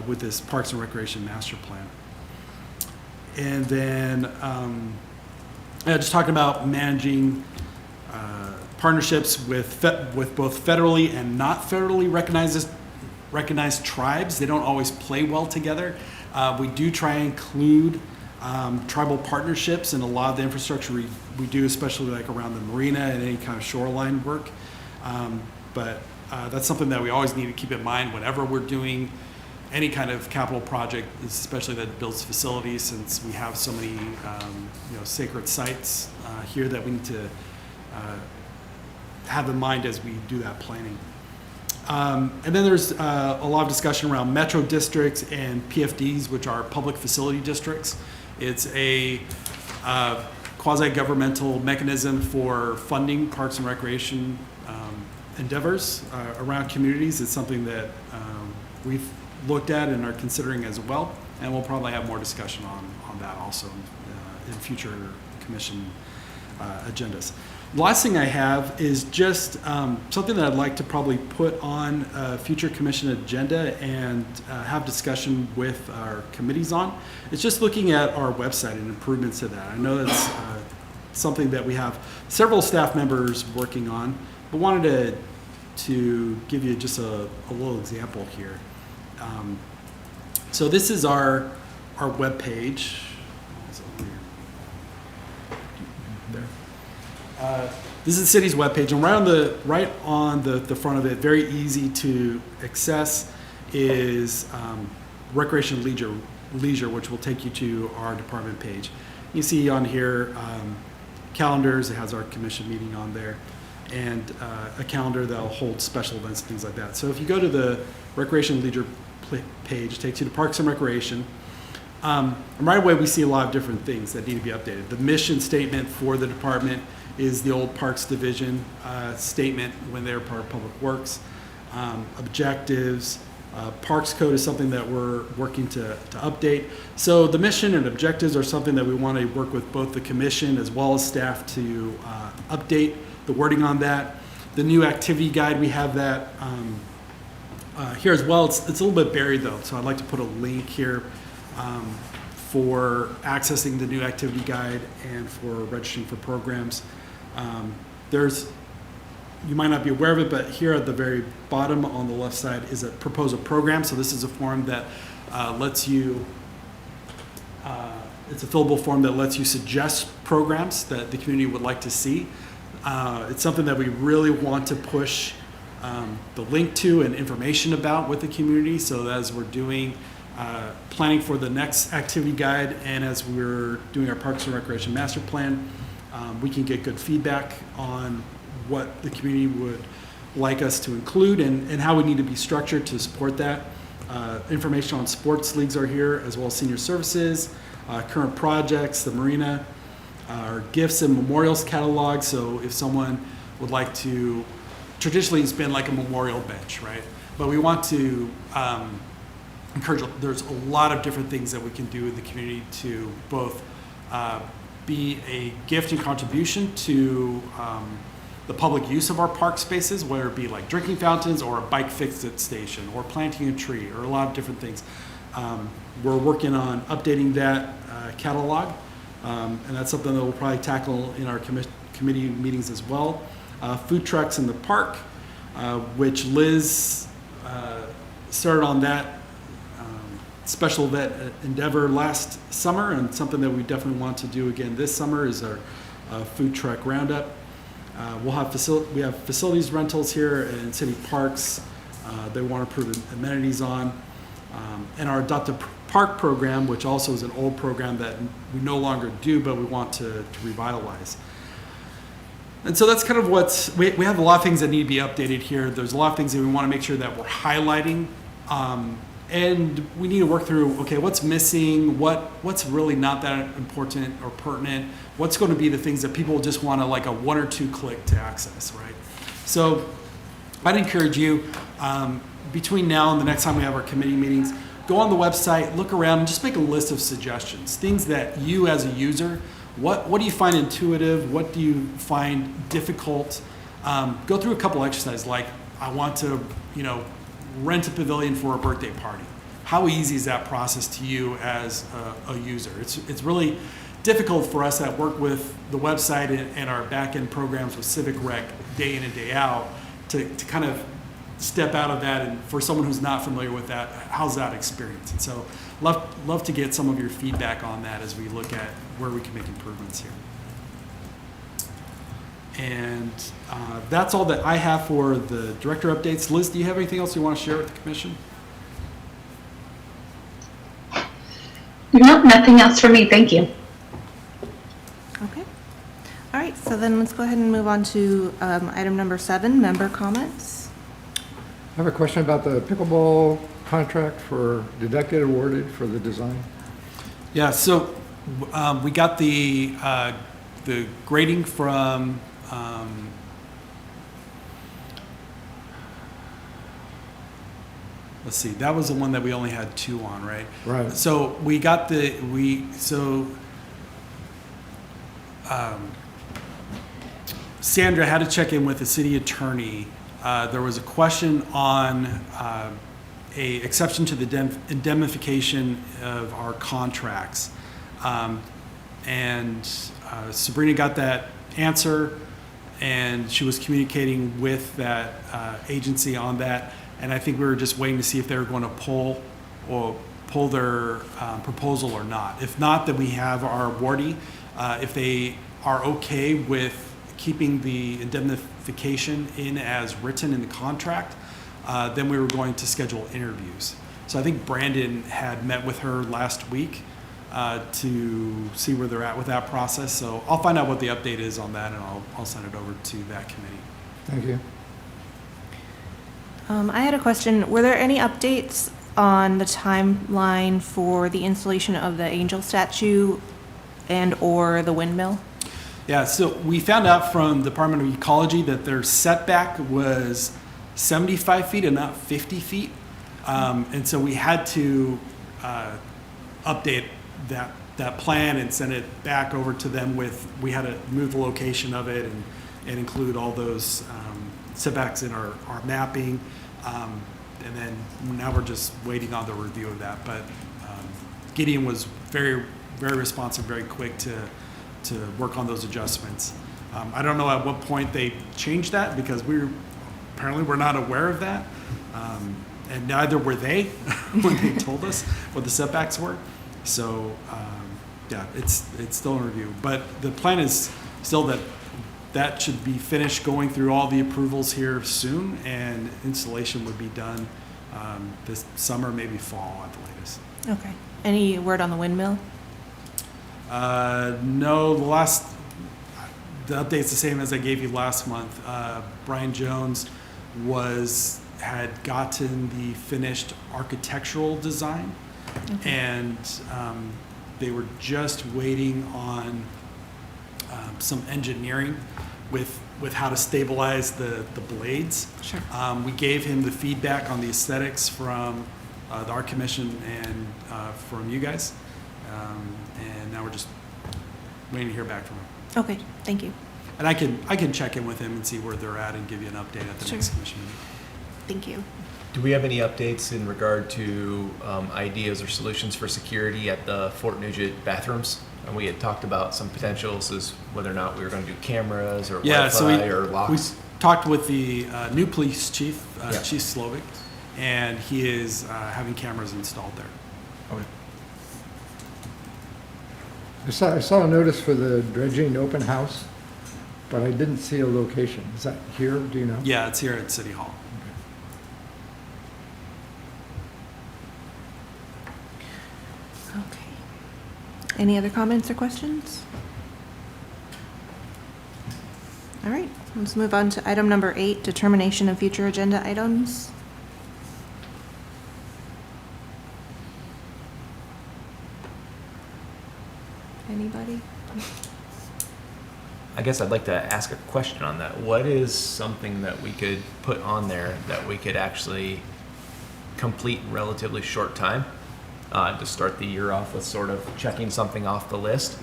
with this Parks and Recreation Master Plan. And then just talking about managing partnerships with both federally and not federally recognized tribes. They don't always play well together. We do try and include tribal partnerships in a lot of the infrastructure we do, especially like around the marina and any kind of shoreline work. But that's something that we always need to keep in mind whenever we're doing any kind of capital project, especially that builds facilities, since we have so many sacred sites here that we need to have in mind as we do that planning. And then there's a lot of discussion around metro districts and PFDs, which are public facility districts. It's a quasi-governmental mechanism for funding parks and recreation endeavors around communities. It's something that we've looked at and are considering as well, and we'll probably have more discussion on that also in future commission agendas. The last thing I have is just something that I'd like to probably put on a future commission agenda and have discussion with our committees on. It's just looking at our website and improvements to that. I know that's something that we have several staff members working on, but wanted to give you just a little example here. So this is our web page. This is the city's webpage, and right on the front of it, very easy to access, is Recreation and Leisure, which will take you to our department page. You see on here calendars. It has our commission meeting on there, and a calendar that'll hold special events and things like that. So if you go to the Recreation and Leisure page, it takes you to Parks and Recreation. And right away, we see a lot of different things that need to be updated. The mission statement for the department is the old Parks Division statement when they were part of Public Works. Objectives, Parks Code is something that we're working to update. So the mission and objectives are something that we want to work with both the commission as well as staff to update the wording on that. The new activity guide, we have that here as well. It's a little bit buried though, so I'd like to put a link here for accessing the new activity guide and for registering for programs. You might not be aware of it, but here at the very bottom on the left side is a proposal program. So this is a form that lets you, it's a fillable form that lets you suggest programs that the community would like to see. It's something that we really want to push the link to and information about with the community, so that as we're doing planning for the next activity guide, and as we're doing our Parks and Recreation Master Plan, we can get good feedback on what the community would like us to include and how we need to be structured to support that. Information on sports leagues are here, as well as senior services, current projects, the marina, our gifts and memorials catalog. So if someone would like to, traditionally it's been like a memorial bench, right? But we want to encourage, there's a lot of different things that we can do in the community to both be a gift and contribution to the public use of our park spaces, whether it be like drinking fountains or a bike fix-it station or planting a tree or a lot of different things. We're working on updating that catalog, and that's something that we'll probably tackle in our committee meetings as well. Food trucks in the park, which Liz started on that special event endeavor last summer, and something that we definitely want to do again this summer is our food truck roundup. We have facilities rentals here in city parks. They want to improve amenities on, and our adoptive park program, which also is an old program that we no longer do, but we want to revitalize. And so that's kind of we have a lot of things that need to be updated here. There's a lot of things that we want to make sure that we're highlighting, and we need to work through, okay, what's missing, what's really not that important or pertinent, what's going to be the things that people just want to like a 1 or 2 click to access, right? So I'd encourage you, between now and the next time we have our committee meetings, go on the website, look around, and just make a list of suggestions, things that you as a user, what do you find intuitive, what do you find difficult? Go through a couple exercises, like I want to, rent a pavilion for a birthday party. How easy is that process to you as a user? It's really difficult for us that work with the website and our back-end programs with Civic Rec day in and day out to kind of step out of that, and for someone who's not familiar with that, how's that experience? And so love to get some of your feedback on that as we look at where we can make improvements here. And that's all that I have for the director updates. Liz, do you have anything else you want to share with the commission? Nope, nothing else for me. Thank you. Okay. All right, so then let's go ahead and move on to item number 7, member comments. I have a question about the pickleball contract did that get awarded for the design? Yeah, so we got the grading from let's see, that was the one that we only had 2 on, right? Right. So we got Sandra had to check in with the city attorney. There was a question on a exception to the indemnification of our contracts. And Sabrina got that answer, and she was communicating with that agency on that. And I think we were just waiting to see if they were going to pull their proposal or not. If not, then we have our awardee. If they are okay with keeping the indemnification in as written in the contract, then we were going to schedule interviews. So I think Brandon had met with her last week to see where they're at with that process. So I'll find out what the update is on that, and I'll send it over to that committee. Thank you. I had a question. Were there any updates on the timeline for the installation of the angel statue and or the windmill? Yeah, so we found out from the Department of Ecology that their setback was 75 feet and not 50 feet. And so we had to update that plan and send it back over to them we had to move the location of it and include all those setbacks in our mapping. And then now we're just waiting on the review of that. But Gideon was very, very responsive, very quick to work on those adjustments. I don't know at what point they changed that, because we're not aware of that. And neither were they when they told us what the setbacks were. So yeah, it's still in review. But the plan is still that should be finished going through all the approvals here soon, and installation would be done this summer, maybe fall at the latest. Okay. Any word on the windmill? No, the update's the same as I gave you last month. Brian Jones had gotten the finished architectural design, and they were just waiting on some engineering with how to stabilize the blades. Sure. We gave him the feedback on the aesthetics from the Art Commission and from you guys, and now we're just waiting to hear back from him. Okay, thank you. And I can check in with him and see where they're at and give you an update at the Sure. next commission meeting. Thank you. Do we have any updates in regard to ideas or solutions for security at the Fort Nugent bathrooms? And we had talked about some potentials as whether or not we were going to do cameras or Yeah, so Wi-Fi or we locks. talked with the new police chief, Yeah. Chief Slovic, and he is having cameras installed there. Okay. I saw a notice for the dredging open house, but I didn't see a location. Is that here? Do you know? Yeah, it's here at City Hall. Okay. Any other comments or questions? All right, let's move on to item number 8, determination of future agenda items. Anybody? I guess I'd like to ask a question on that. What is something that we could put on there that we could actually complete in relatively short time to start the year off with sort of checking something off the list?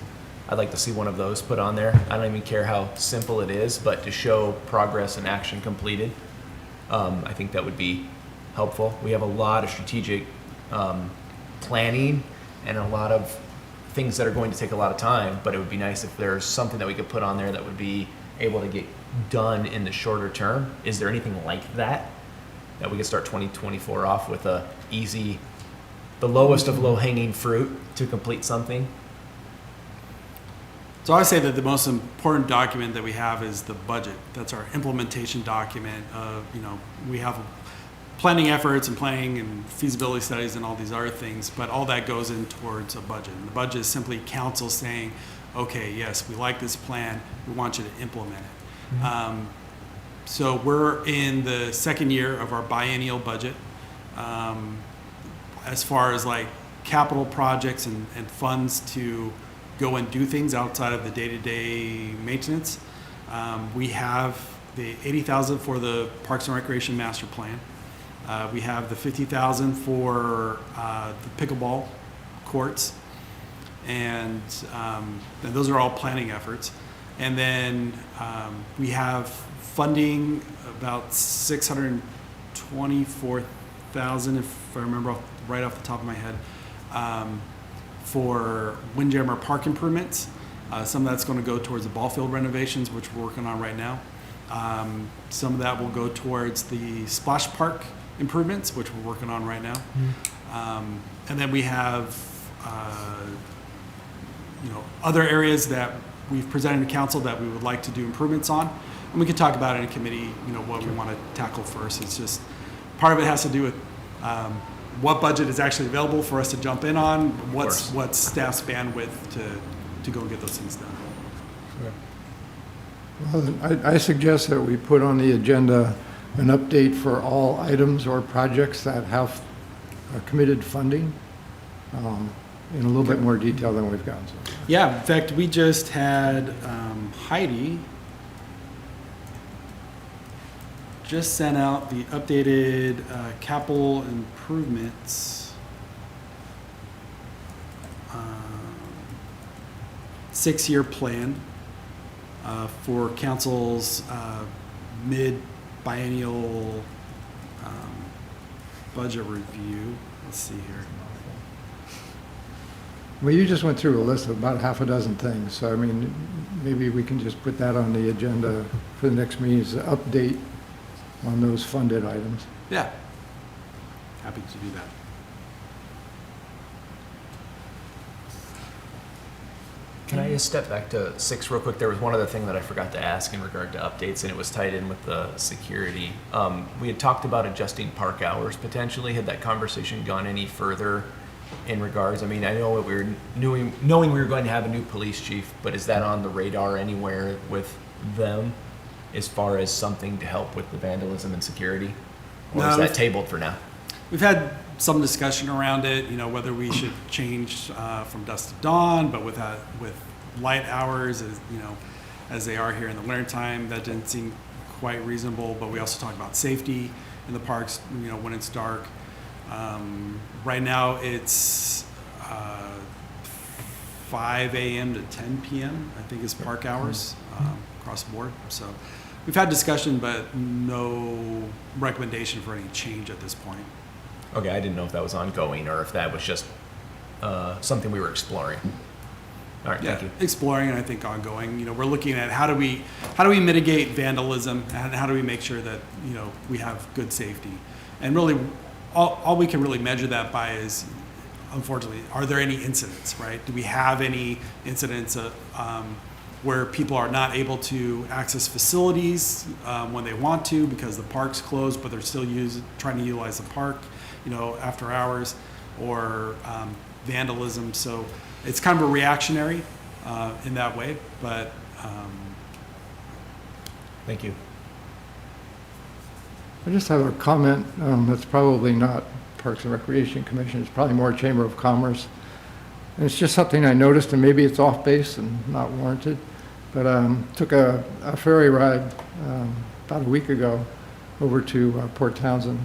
I'd like to see one of those put on there. I don't even care how simple it is, but to show progress and action completed, I think that would be helpful. We have a lot of strategic planning and a lot of things that are going to take a lot of time, but it would be nice if there's something that we could put on there that would be able to get done in the shorter term. Is there anything like that we could start 2024 off with the lowest of low hanging fruit to complete something? So I say that the most important document that we have is the budget. That's our implementation document of, we have planning efforts and planning and feasibility studies and all these other things, but all that goes in towards a budget. And the budget is simply council saying, okay, yes, we like this plan, we want you to implement it. So we're in the second year of our biennial budget. As far as like capital projects and funds to go and do things outside of the day-to-day maintenance, we have the $80,000 for the Parks and Recreation Master Plan. We have the $50,000 for the pickleball courts, and those are all planning efforts. And then we have funding about $624,000, if I remember right off the top of my head, for Windjammer Park improvements. Some of that's going to go towards the ball field renovations, which we're working on right now. Some of that will go towards the splash park improvements, which we're working on right now. And then we have, other areas that we've presented to council that we would like to do improvements on. And we could talk about it in committee, what we want to tackle first. It's just, part of it has to do with what budget is actually available for us to jump in on, what's staff's bandwidth to go get those things done. Well, I suggest that we put on the agenda an update for all items or projects that have committed funding in a little bit more detail than we've gotten so far. Yeah, in fact, we just had Heidi just sent out the updated capital improvements 6-year plan for council's mid-biennial budget review. Let's see here. Well, you just went through a list of about half a dozen things, so I mean, maybe we can just put that on the agenda for the next meeting as an update on those funded items. Yeah, happy to do that. Can I just step back to 6 real quick? There was one other thing that I forgot to ask in regard to updates, and it was tied in with the security. We had talked about adjusting park hours potentially. Had that conversation gone any further in regards? I mean, I know that we were knowing we were going to have a new police chief, but is that on the radar anywhere with them as far as something to help with the vandalism and security? Or is No. that tabled for now? We've had some discussion around it, whether we should change from dusk to dawn, but with light hours, as they are here in the winter time, that didn't seem quite reasonable. But we also talked about safety in the parks, when it's dark. Right now, it's 5 a.m. to 10 p.m., I think is park hours across the board. So we've had discussion, but no recommendation for any change at this point. Okay, I didn't know if that was ongoing or if that was just something we were exploring. All right, thank you. Exploring and I think ongoing. We're looking at how do we mitigate vandalism and how do we make sure that we have good safety. And really, all we can really measure that by is, unfortunately, are there any incidents, right? Do we have any incidents where people are not able to access facilities when they want to because the park's closed, but they're still trying to utilize the park, after hours, or vandalism. So it's kind of a reactionary in that way, but Thank you. I just have a comment that's probably not Parks and Recreation Commission, it's probably more Chamber of Commerce. And it's just something I noticed, and maybe it's off base and not warranted, but took a ferry ride about a week ago over to Port Townsend.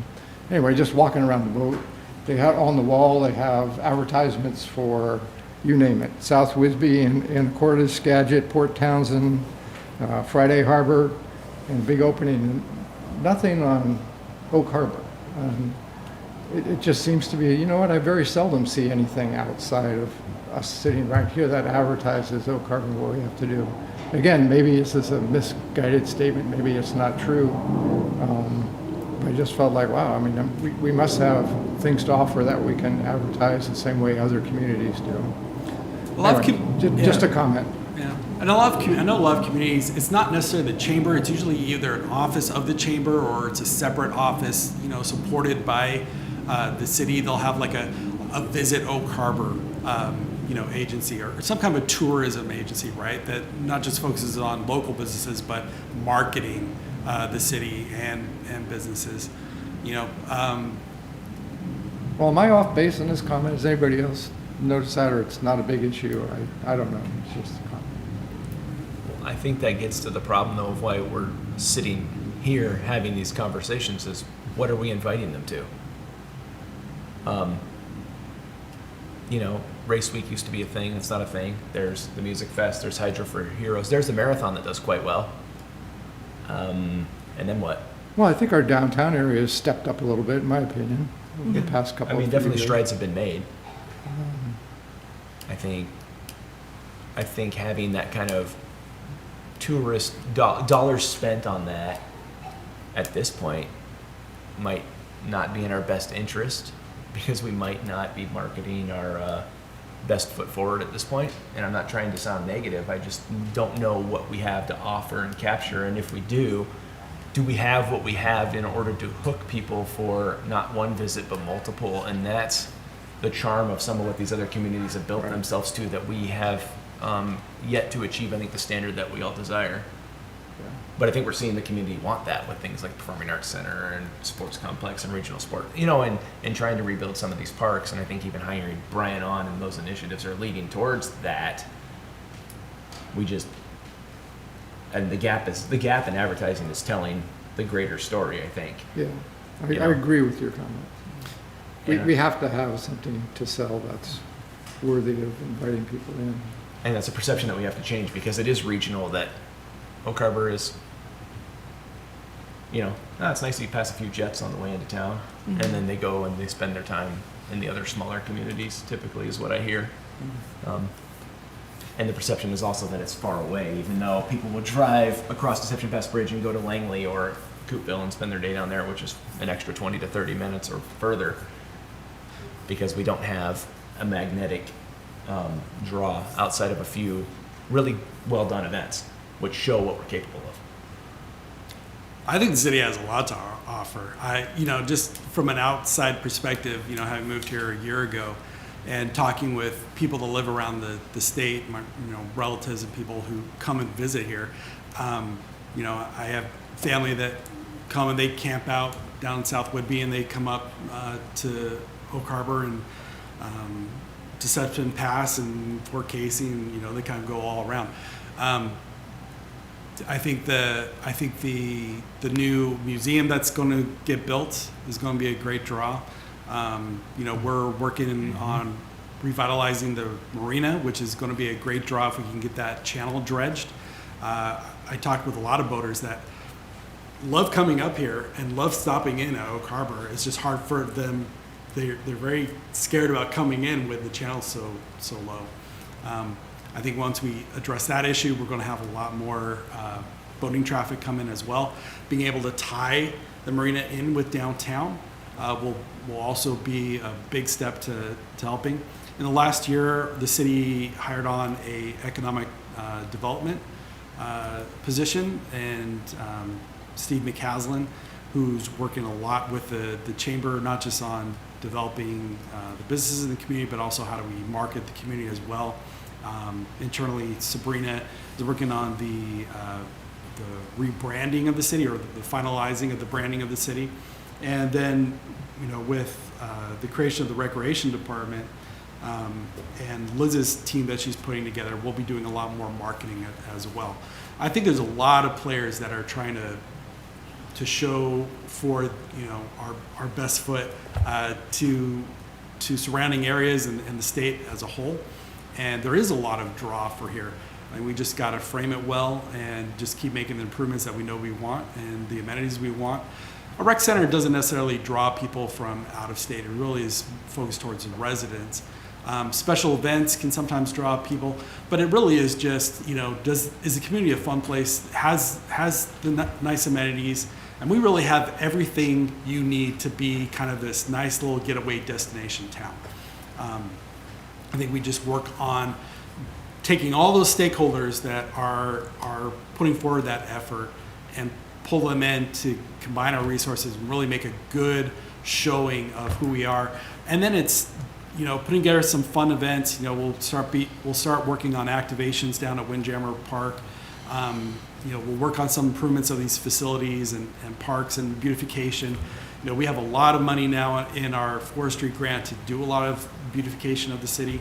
Anyway, just walking around the boat, they have on the wall, they have advertisements for, you name it, South Wisby and Cordes, Skagit, Port Townsend, Friday Harbor, and big opening, and nothing on Oak Harbor. It just seems to be, I very seldom see anything outside of us sitting right here that advertises Oak Harbor, what we have to do. Again, maybe this is a misguided statement, maybe it's not true. I just felt like, wow, we must have things to offer that we can advertise the same way other communities do. Just a comment. Yeah, and I know a lot of communities, it's not necessarily the chamber, it's usually either an office of the chamber or it's a separate office, supported by the city. They'll have like a Visit Oak Harbor, agency or some kind of a tourism agency, right? That not just focuses on local businesses, but marketing the city and businesses, Well, am I off base in this comment? Does anybody else notice that, or it's not a big issue? I don't know, it's just a comment. I think that gets to the problem, though, of why we're sitting here having these conversations is what are we inviting them to? Race Week used to be a thing. It's not a thing. There's the Music Fest. There's Hydro for Heroes. There's the marathon that does quite well. And then what? Well, I think our downtown area has stepped up a little bit, in my opinion, over the past couple of years. Definitely strides have been made. I think having that kind of tourist dollars spent on that at this point might not be in our best interest because we might not be marketing our best foot forward at this point. And I'm not trying to sound negative. I just don't know what we have to offer and capture. And if we do we have what we have in order to hook people for not one visit but multiple? And that's the charm of some of what these other communities have built themselves to that we have yet to achieve, I think, the standard that we all desire. But I think we're seeing the community want that with things like Performing Arts Center and Sports Complex and Regional Sport, and trying to rebuild some of these parks. And I think even hiring Brian on and those initiatives are leading towards that. And the gap in advertising is telling the greater story, I think. Yeah, I agree with your comment. We have to have something to sell that's worthy of inviting people in. And that's a perception that we have to change because it is regional that Oak Harbor is, it's nice that you pass a few jets on the way into town, and then they go and they spend their time in the other smaller communities, typically is what I hear. And the perception is also that it's far away, even though people will drive across Deception Pass Bridge and go to Langley or Coopville and spend their day down there, which is an extra 20 to 30 minutes or further, because we don't have a magnetic draw outside of a few really well-done events, which show what we're capable of. I think the city has a lot to offer. Just from an outside perspective, having moved here a year ago and talking with people that live around the state, my, relatives and people who come and visit here, I have family that come and they camp out down in South Whidbey and they come up to Oak Harbor and Deception Pass and Fort Casey, and they kind of go all around. I think the new museum that's going to get built is going to be a great draw. We're working on revitalizing the marina, which is going to be a great draw if we can get that channel dredged. I talked with a lot of boaters that love coming up here and love stopping in at Oak Harbor. It's just hard for them. They're very scared about coming in with the channel so low. I think once we address that issue, we're going to have a lot more boating traffic come in as well. Being able to tie the marina in with downtown will also be a big step to helping. In the last year, the city hired on a economic development position, and Steve McCaslin, who's working a lot with the chamber, not just on developing the businesses in the community, but also how do we market the community as well. Internally, Sabrina is working on the rebranding of the city, or the finalizing of the branding of the city. And then, with the creation of the recreation department and Liz's team that she's putting together, we'll be doing a lot more marketing as well. I think there's a lot of players that are trying to show for our best foot to surrounding areas and the state as a whole. And there is a lot of draw for here. We just got to frame it well and just keep making the improvements that we know we want and the amenities we want. A rec center doesn't necessarily draw people from out of state. It really is focused towards the residents. Special events can sometimes draw people, but it really is just, is the community a fun place? Has the nice amenities? And we really have everything you need to be kind of this nice little getaway destination town. I think we just work on taking all those stakeholders that are putting forward that effort and pull them in to combine our resources and really make a good showing of who we are. And then it's, putting together some fun events. We'll start working on activations down at Windjammer Park. We'll work on some improvements of these facilities and parks and beautification. We have a lot of money now in our forestry grant to do a lot of beautification of the city.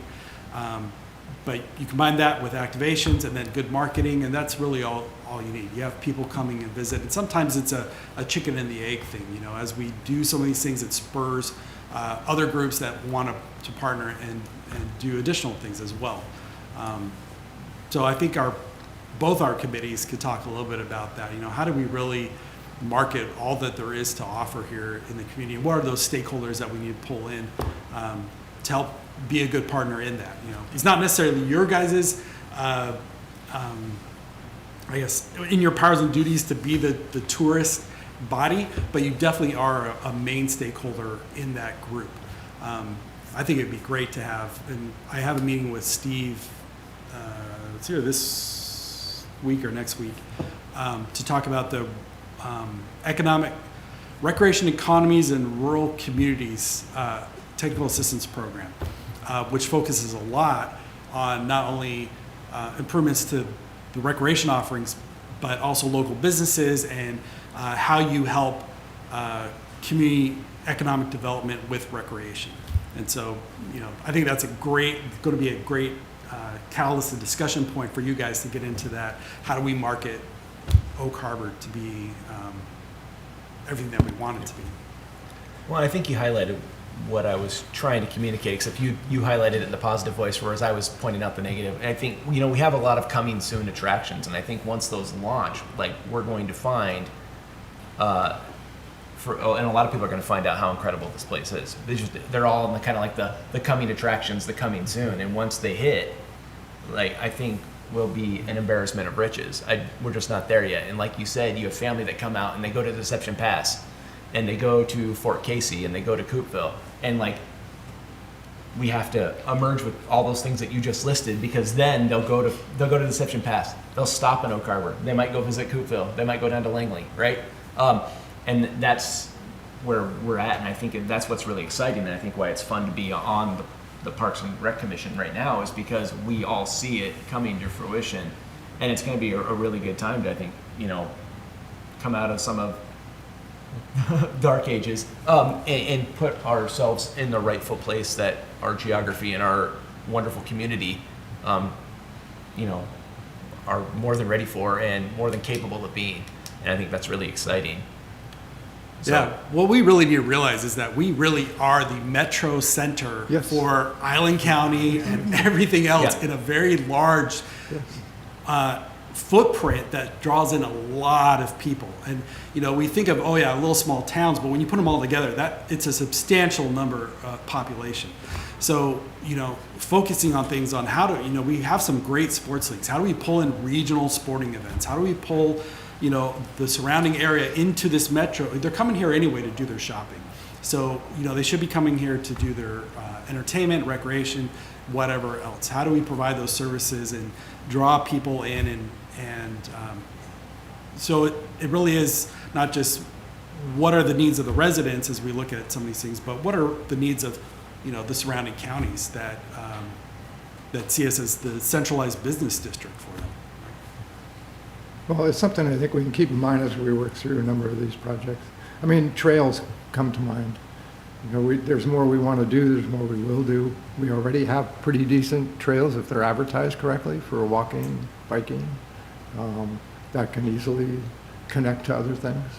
But you combine that with activations and then good marketing, and that's really all you need. You have people coming and visit, and sometimes it's a chicken and the egg thing. As we do some of these things, it spurs other groups that want to partner and do additional things as well. So I think both our committees could talk a little bit about that. How do we really market all that there is to offer here in the community? What are those stakeholders that we need to pull in to help be a good partner in that? It's not necessarily your guys's, I guess, in your powers and duties to be the tourist body, but you definitely are a main stakeholder in that group. I think it'd be great to have, and I have a meeting with Steve, it's either this week or next week, to talk about the economic recreation economies and rural communities technical assistance program, which focuses a lot on not only improvements to the recreation offerings, but also local businesses and how you help community economic development with recreation. And so, I think that's going to be a great catalyst and discussion point for you guys to get into that. How do we market Oak Harbor to be everything that we want it to be? Well, I think you highlighted what I was trying to communicate, except you highlighted it in the positive voice, whereas I was pointing out the negative. And I think, we have a lot of coming soon attractions, and I think once those launch, we're going to find, and a lot of people are going to find out how incredible this place is. They're all in the kind of like the coming attractions, the coming soon, and once they hit, I think will be an embarrassment of riches. We're just not there yet. And like you said, you have family that come out and they go to Deception Pass, and they go to Fort Casey, and they go to Coopville, and we have to emerge with all those things that you just listed, because then they'll go to Deception Pass. They'll stop in Oak Harbor. They might go visit Coopville. They might go down to Langley, right? And that's where we're at, and I think that's what's really exciting, and I think why it's fun to be on the Parks and Rec Commission right now is because we all see it coming to fruition, and it's going to be a really good time to, I think, come out of some of dark ages, and put ourselves in the rightful place that our geography and our wonderful community, are more than ready for and more than capable of being. And I think that's really exciting. So, Yeah, what we really need to realize is that we really are the metro center Yes. for Island County and everything else Yeah. in a very large Yes. footprint that draws in a lot of people. And we think of little small towns, but when you put them all together, it's a substantial number population. So focusing on things on how to we have some great sports leagues. How do we pull in regional sporting events? How do we pull the surrounding area into this metro? They're coming here anyway to do their shopping. So they should be coming here to do their entertainment, recreation, whatever else. How do we provide those services and draw people in and so it really is not just what are the needs of the residents as we look at some of these things, but what are the needs of the surrounding counties that see us as the centralized business district for them. Well, it's something I think we can keep in mind as we work through a number of these projects. I mean, trails come to mind. There's more we want to do, there's more we will do. We already have pretty decent trails if they're advertised correctly for walking, biking. That can easily connect to other things.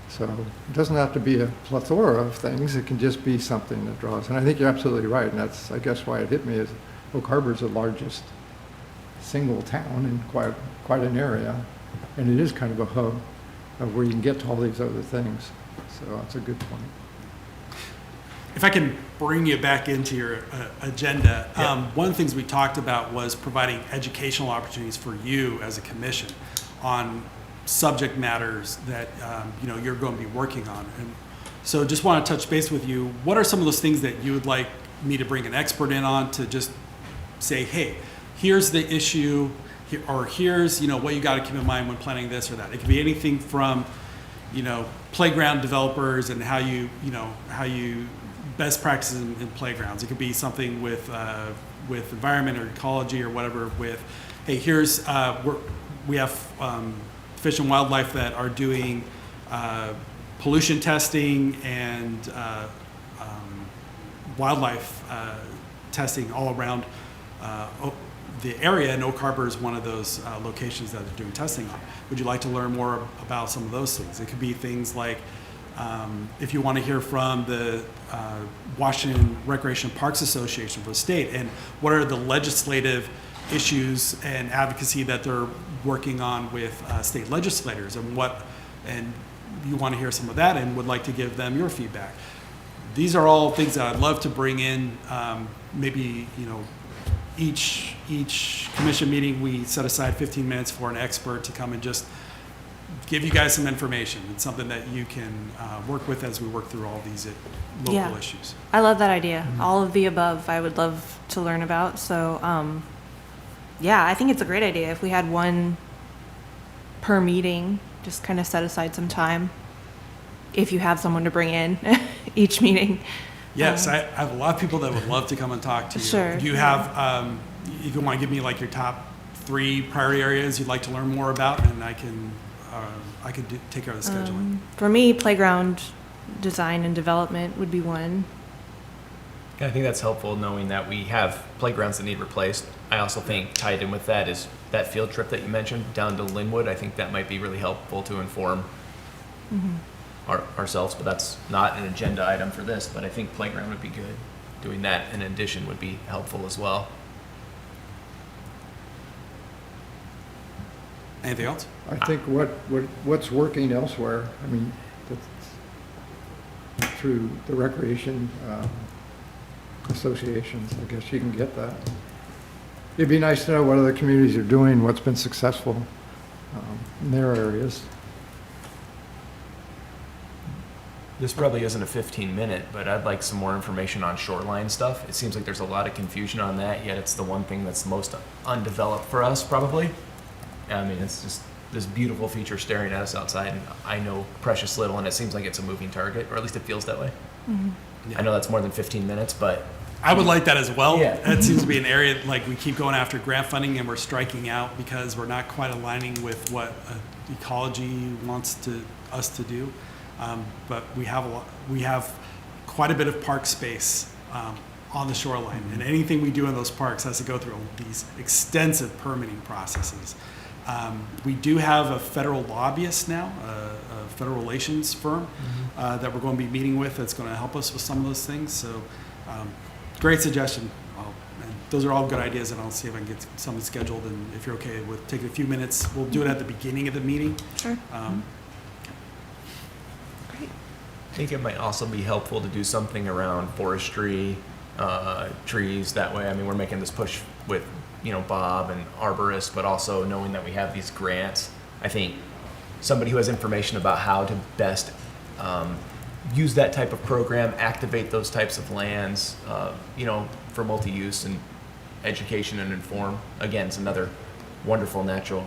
So it doesn't have to be a plethora of things, it can just be something that draws. And I think you're absolutely right, and that's, I guess, why it hit me is Oak Harbor is the largest single town in quite an area, and it is kind of a hub of where you can get to all these other things. So that's a good point. If I can bring you back into your agenda, one of the things we talked about was providing educational opportunities for you as a commission on subject matters that you're going to be working on. And so just want to touch base with you. What are some of those things that you would like me to bring an expert in on to just say, hey, here's the issue, or here's what you got to keep in mind when planning this or that. It could be anything from playground developers and how you best practices in playgrounds. It could be something with environment or ecology or whatever. With hey, here's we have Fish and Wildlife that are doing pollution testing and wildlife testing all around the area, and Oak Harbor is one of those locations that they're doing testing on. Would you like to learn more about some of those things? It could be things like if you want to hear from the Washington Recreation Parks Association for the state, and what are the legislative issues and advocacy that they're working on with state legislators, and you want to hear some of that and would like to give them your feedback. These are all things that I'd love to bring in. Maybe each commission meeting we set aside 15 minutes for an expert to come and just give you guys some information. It's something that you can work with as we work through all these local issues. I love that idea. All of the above I would love to learn about. So, I think it's a great idea. If we had one per meeting, just kind of set aside some time. If you have someone to bring in each meeting. Yes, I have a lot of people that would love to come and talk to you. Sure. Do you have, if you want to give me like your top 3 priority areas you'd like to learn more about, and I can take care of the scheduling. For me, playground design and development would be one. I think that's helpful knowing that we have playgrounds that need replaced. I also think tied in with that is that field trip that you mentioned down to Linwood. I think that might be really helpful to inform ourselves, but that's not an agenda item for this, but I think playground would be good. Doing that in addition would be helpful as well. Anything else? I think what's working elsewhere, I mean, through the recreation associations, I guess you can get that. It'd be nice to know what other communities are doing, what's been successful in their areas. This probably isn't a 15-minute, but I'd like some more information on shoreline stuff. It seems like there's a lot of confusion on that, yet it's the one thing that's most undeveloped for us, probably. I mean, it's just this beautiful feature staring at us outside, and I know precious little, and it seems like it's a moving target, or at least it feels that way. I know that's more than 15 minutes, but I would like that as well. Yeah. That seems to be an area, like, we keep going after grant funding and we're striking out because we're not quite aligning with what ecology wants us to do. But we have quite a bit of park space on the shoreline, and anything we do in those parks has to go through these extensive permitting processes. We do have a federal lobbyist now, a federal relations firm that we're going to be meeting with that's going to help us with some of those things. So great suggestion. And those are all good ideas, and I'll see if I can get something scheduled. And if you're okay with taking a few minutes, we'll do it at the beginning of the meeting. Sure. I think it might also be helpful to do something around forestry, trees, that way. I mean, we're making this push with, Bob and arborists, but also knowing that we have these grants. I think somebody who has information about how to best use that type of program, activate those types of lands, for multi-use and education and inform. Again, it's another wonderful natural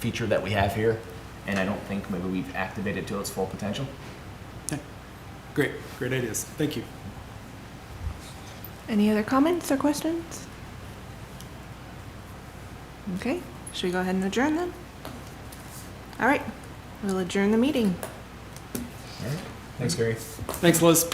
feature that we have here, and I don't think maybe we've activated to its full potential. Great ideas. Thank you. Any other comments or questions? Okay, should we go ahead and adjourn then? All right, we'll adjourn the meeting. All right. Thanks, Gary. Thanks, Liz.